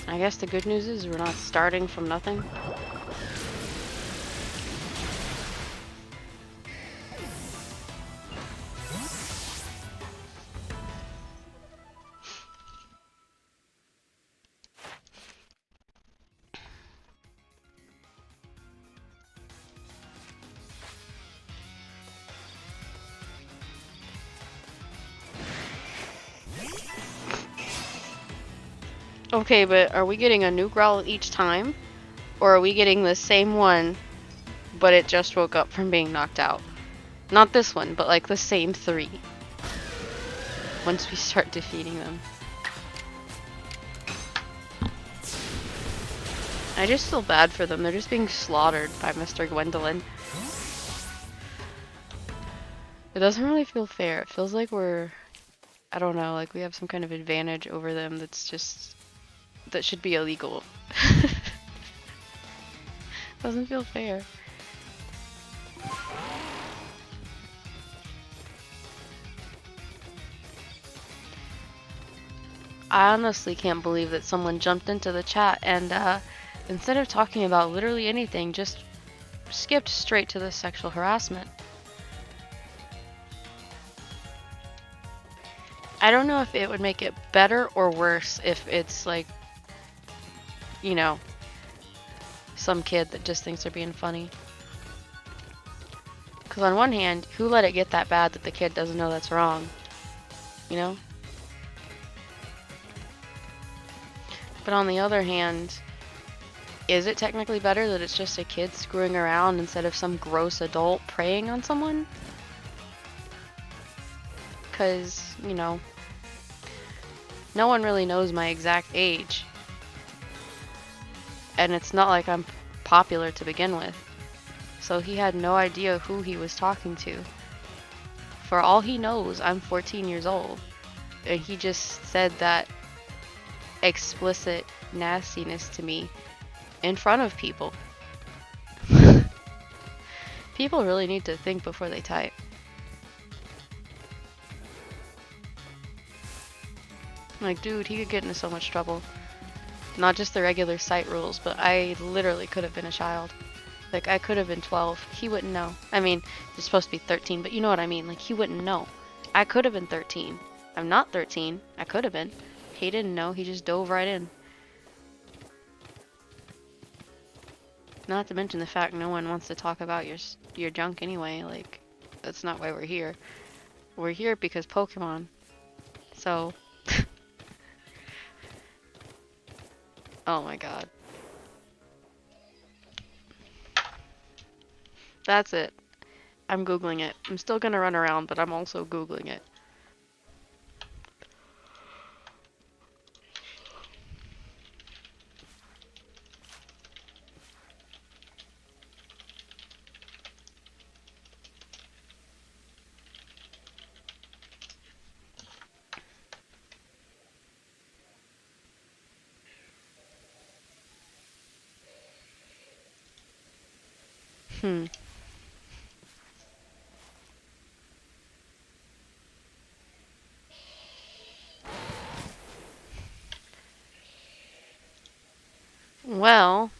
I guess the good news is we're not starting from nothing. Okay, but are we getting a new growl each time? Or are we getting the same one, but it just woke up from being knocked out? Not this one, but like the same 3. Once we start defeating them. I just feel bad for them. They're just being slaughtered by Mr. Gwendolyn. It doesn't really feel fair. It feels like I don't know, like we have some kind of advantage over them that should be illegal. Doesn't feel fair. I honestly can't believe that someone jumped into the chat and instead of talking about literally anything, just skipped straight to the sexual harassment. I don't know if it would make it better or worse if it's like, you know, some kid that just thinks they're being funny. Because on one hand, who let it get that bad that the kid doesn't know that's wrong? You know? But on the other hand, is it technically better that it's just a kid screwing around instead of some gross adult preying on someone? Because, you know, no one really knows my exact age. And it's not like I'm popular to begin with. So he had no idea who he was talking to. For all he knows, I'm 14 years old. And he just said that explicit nastiness to me in front of people. People really need to think before they type. Like, dude, he could get into so much trouble. Not just the regular site rules, but I literally could have been a child. Like, I could have been 12. He wouldn't know. I mean, you're supposed to be 13, but you know what I mean. Like, he wouldn't know. I could have been 13. I'm not 13. I could have been. He didn't know. He just dove right in. Not to mention the fact no one wants to talk about your junk anyway. Like, that's not why we're here. We're here because Pokemon. So... oh my god. That's it. I'm Googling it. I'm still gonna run around, but I'm also Googling it. Hmm. Well,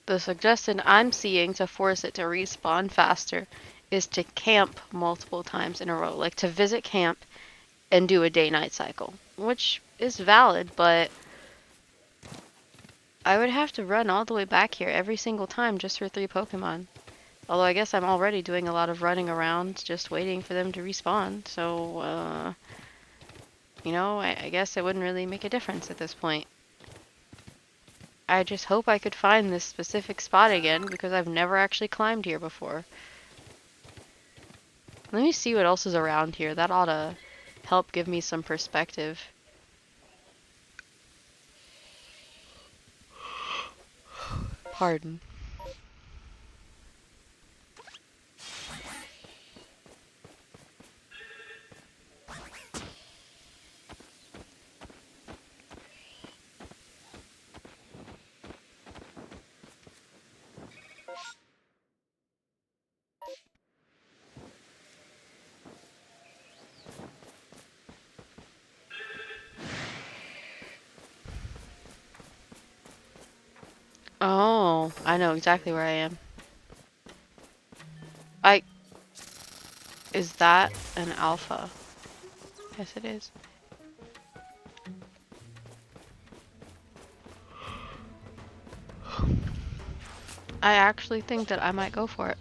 the suggestion I'm seeing to force it to respawn faster is to camp multiple times in a row. Like to visit camp and do a day-night cycle. Which is valid, but I would have to run all the way back here every single time just for 3 Pokemon. Although I guess I'm already doing a lot of running around just waiting for them to respawn. So, you know, I guess it wouldn't really make a difference at this point. I just hope I could find this specific spot again because I've never actually climbed here before. Let me see what else is around here. That ought to help give me some perspective. Pardon. Oh, I know exactly where I am. Is that an alpha? Yes, it is. I actually think that I might go for it.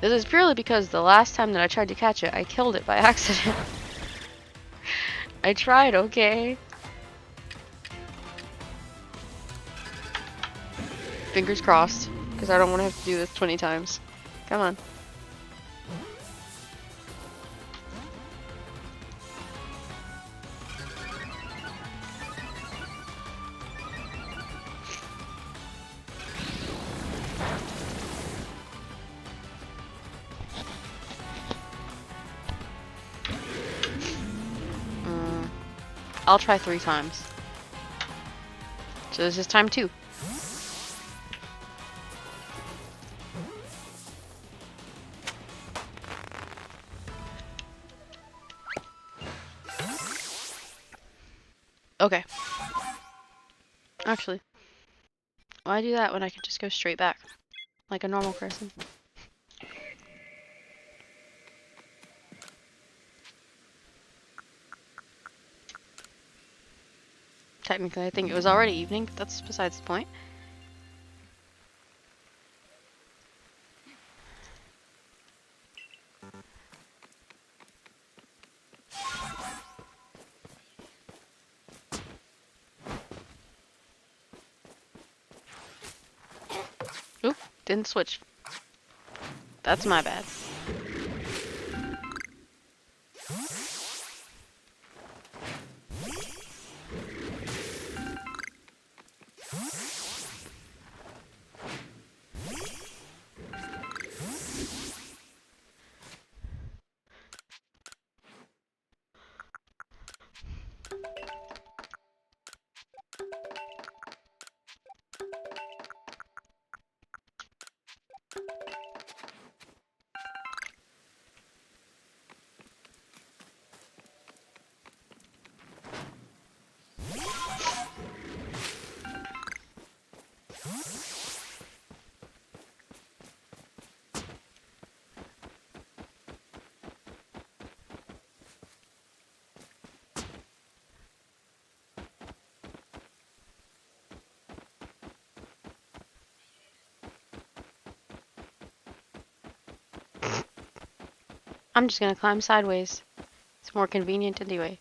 This is purely because the last time that I tried to catch it, I killed it by accident. I tried, okay? Fingers crossed, because I don't want to have to do this 20 times. Come on. I'll try 3 times. So this is time 2. Okay. Actually, why do that when I can just go straight back? Like a normal person? Technically, I think it was already evening, but that's besides the point. Oop, didn't switch. That's my bad. I'm just gonna climb sideways. It's more convenient anyway.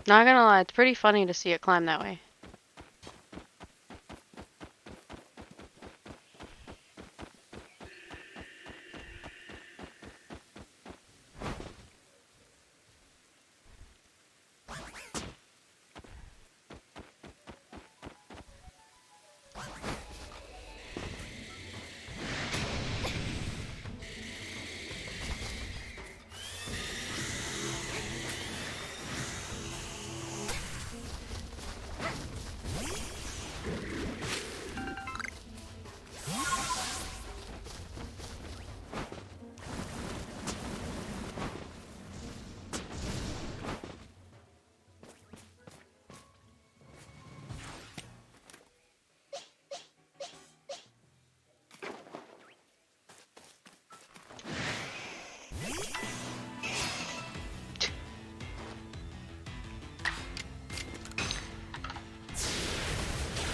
Not gonna lie, it's pretty funny to see it climb that way.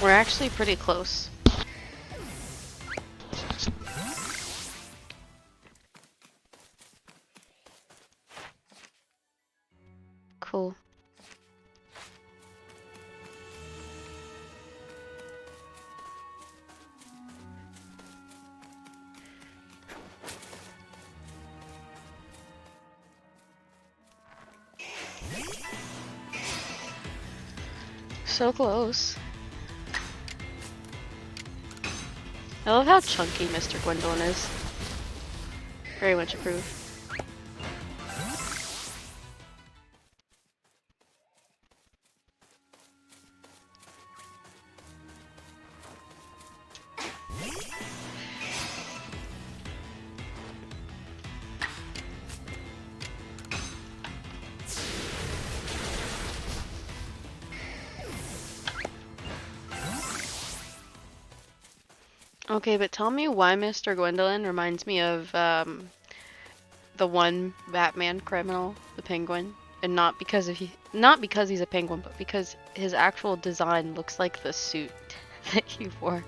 We're actually pretty close. Cool. So close. I love how chunky Mr. Gwendolyn is. Very much approve. Okay, but tell me why Mr. Gwendolyn reminds me of the one Batman criminal, the Penguin, and not because he's a penguin, but because his actual design looks like the suit that he wore.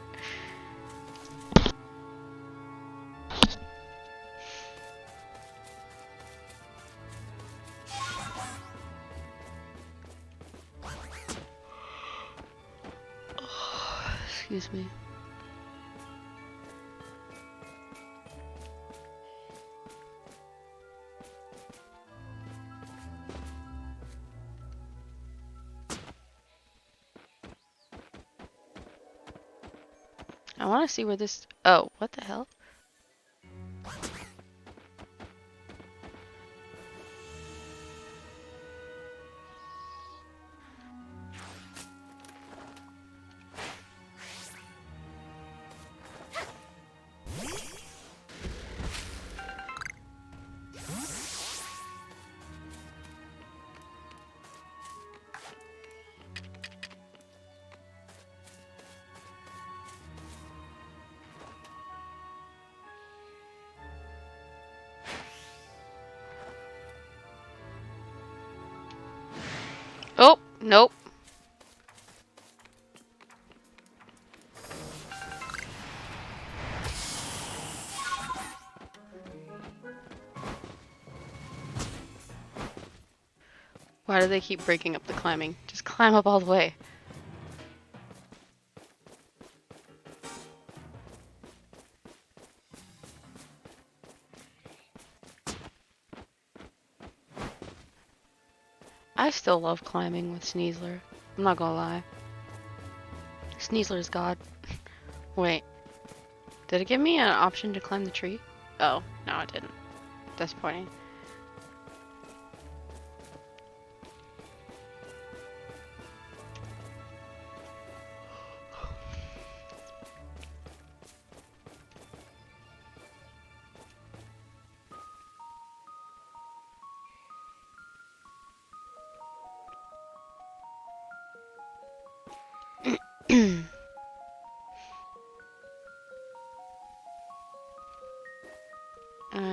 Excuse me. I want to see where this. Oh, what the hell? Oh, nope. Why do they keep breaking up the climbing? Just climb up all the way. I still love climbing with Sneasler. I'm not gonna lie. Sneasler's god. Wait. Did it give me an option to climb the tree? Oh, no it didn't. Disappointing.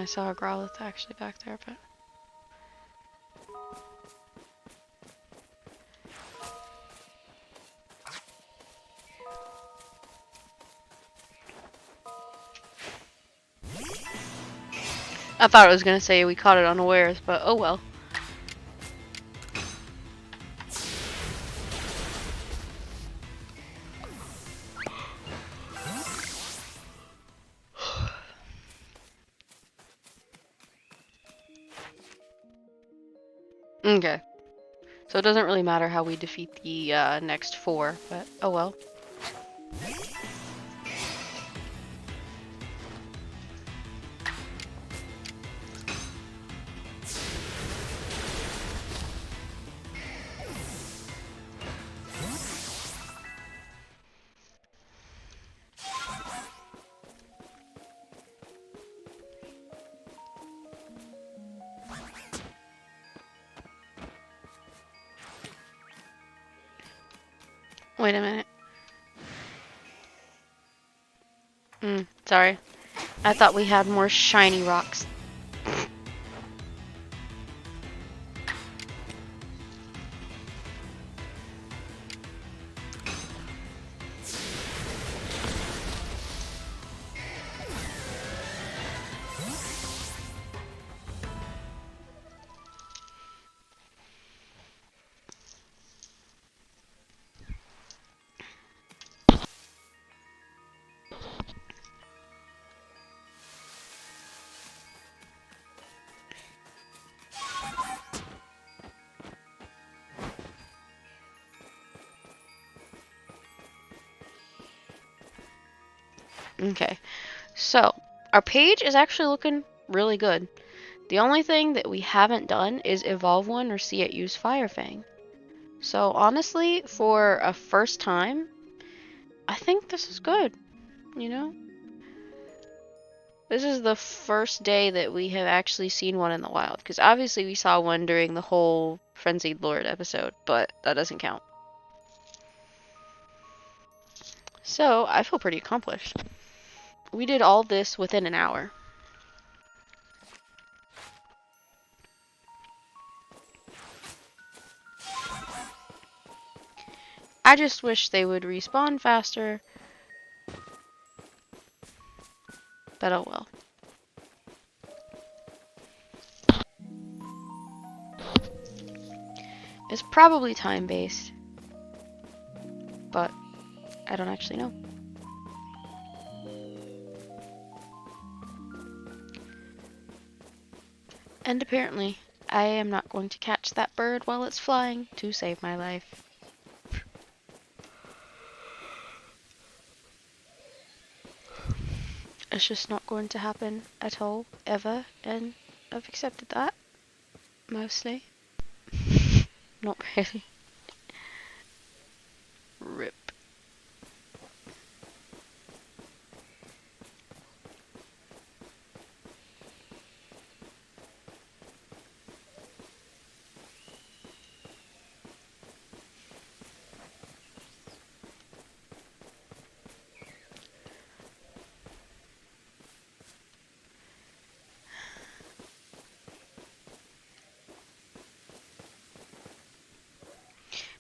I saw a Growlithe actually back there, but... I thought I was gonna say we caught it unawares, but oh well. Okay. So it doesn't really matter how we defeat the next 4, but oh well. Wait a minute. Sorry. I thought we had more shiny rocks. Okay. So, our page is actually looking really good. The only thing that we haven't done is evolve one or see it use Fire Fang. So honestly, for a first time, I think this is good, you know? This is the first day that we have actually seen one in the wild, because obviously we saw one during the whole Frenzied Lord episode, but that doesn't count. So, I feel pretty accomplished. We did all this within an hour. I just wish they would respawn faster, but oh well. It's probably time-based, but I don't actually know. And apparently, I am not going to catch that bird while it's flying to save my life. It's just not going to happen at all, ever, and I've accepted that, mostly. Not really. RIP.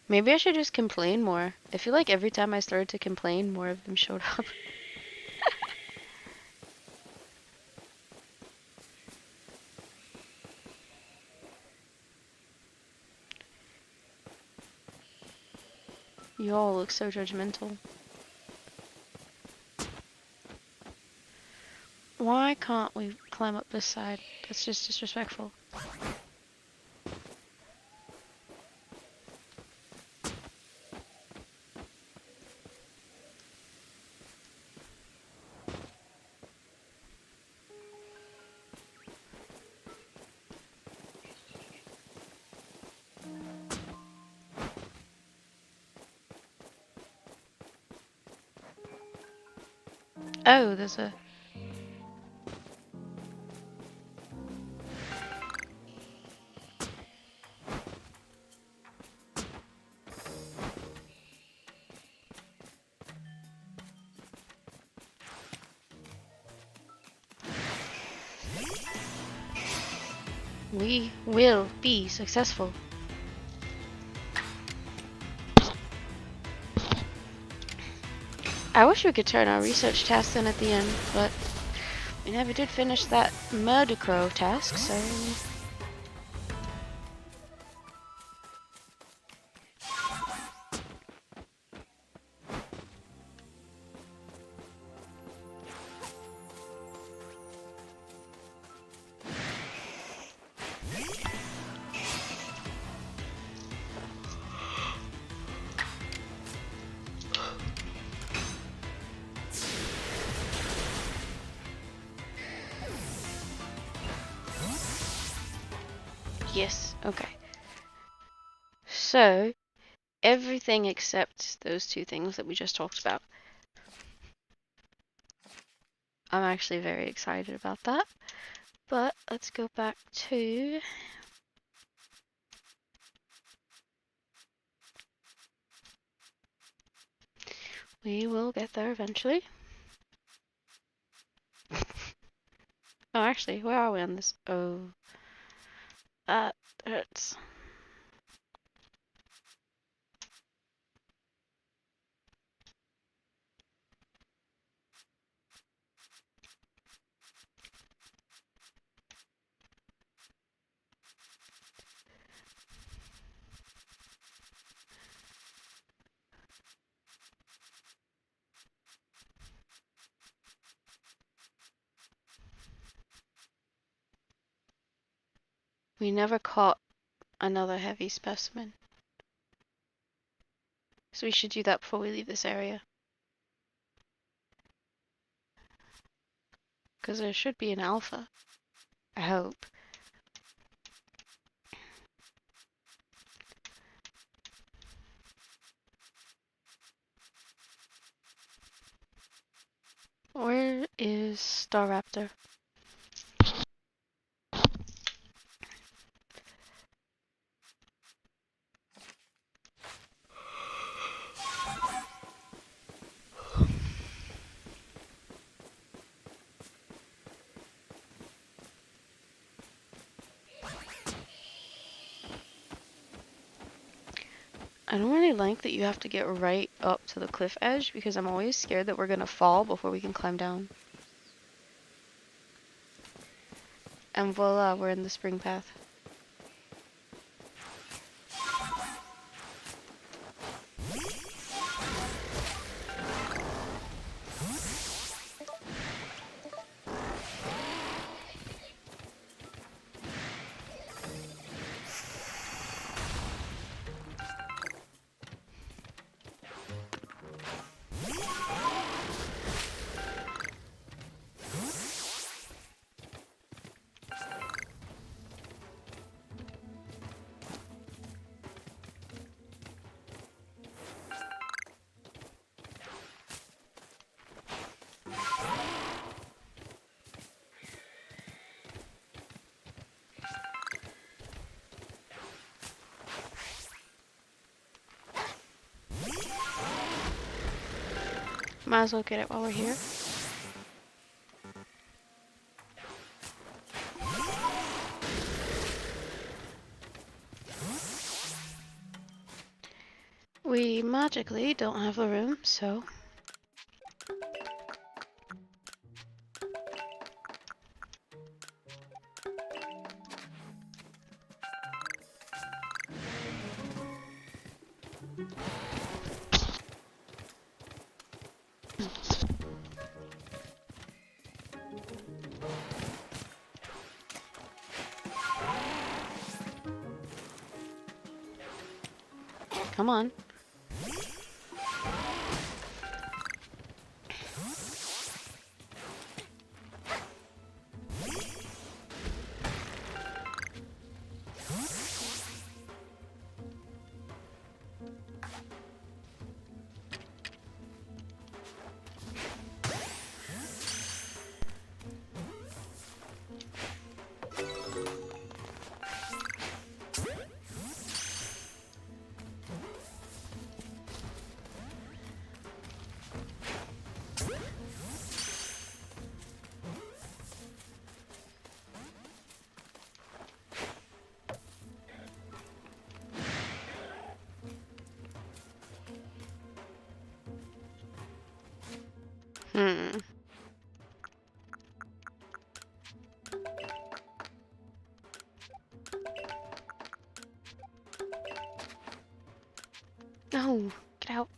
Maybe I should just complain more. I feel like every time I started to complain, more of them showed up. You all look so judgmental. Why can't we climb up this side? That's just disrespectful. Oh, there's a... We will be successful. I wish we could turn our research task in at the end, but we never did finish that murder crow task, so... Yes, okay. So, everything except those two things that we just talked about. I'm actually very excited about that. But let's go back to... We will get there eventually. Oh, actually, where are we on this? Oh, that hurts. We never caught another heavy specimen. So we should do that before we leave this area. Because there should be an alpha. I hope. Where is Staraptor? I don't really like that you have to get right up to the cliff edge because I'm always scared that we're gonna fall before we can climb down. And voila, we're in the spring path. Might as well get it while we're here. We magically don't have the room, so... Come on. Hmm. No, get out.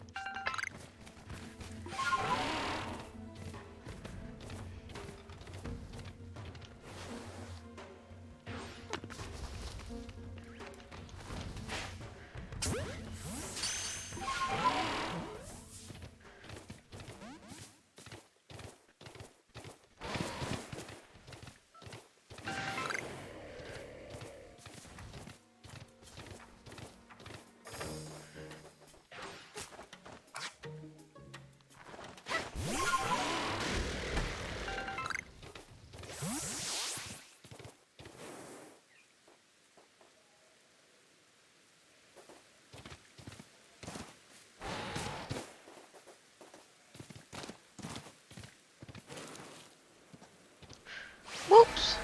Whoops.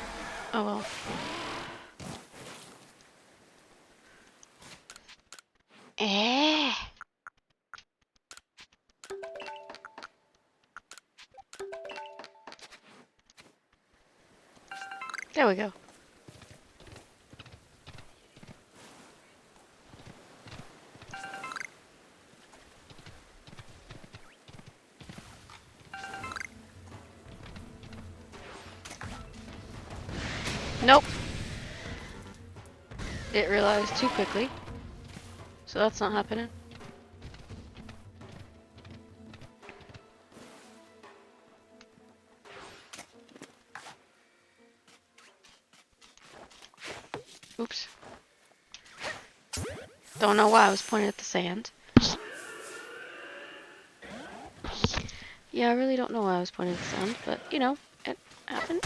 Oh well. Eh. There we go. Nope. It realized too quickly. So that's not happening. Oops. Don't know why I was pointing at the sand. Yeah, I really don't know why I was pointing at the sand, but you know, it happened.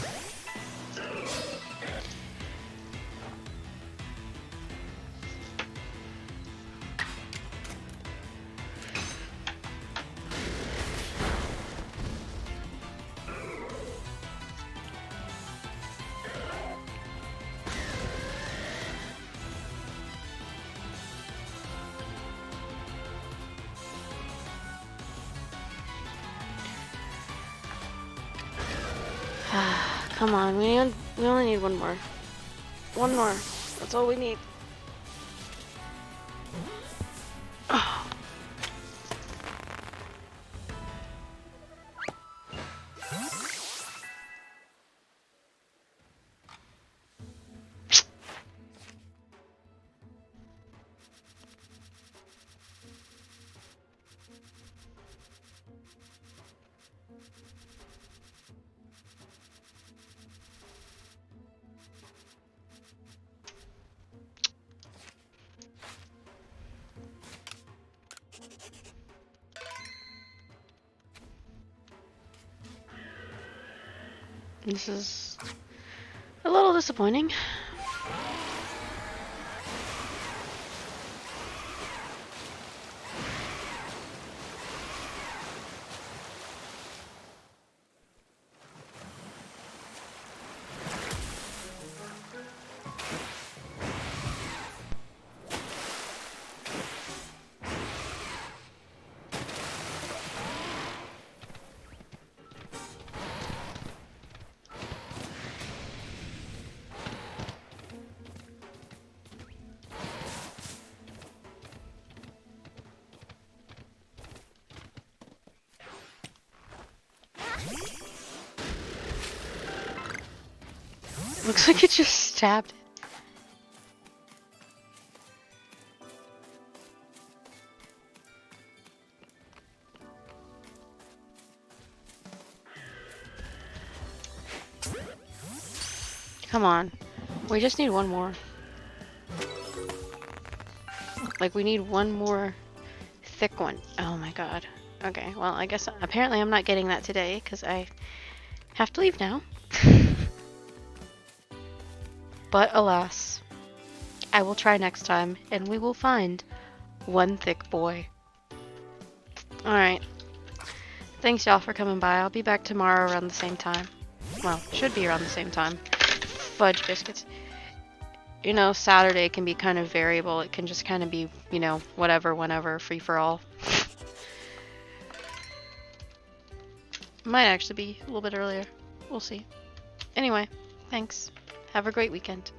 Come on, we only need one more. One more. That's all we need. Oh. This is a little disappointing. Looks like it just stabbed it. Come on. We just need one more. Like, we need one more thick one. Oh my god. Okay, well, I guess apparently I'm not getting that today because I have to leave now. But alas, I will try next time and we will find one thick boy. Alright. Thanks y'all for coming by. I'll be back tomorrow around the same time. Well, should be around the same time. Fudge biscuits. You know, Saturday can be kind of variable. It can just kind of be, you know, whatever, whenever, free for all. Might actually be a little bit earlier. We'll see. Anyway, thanks. Have a great weekend.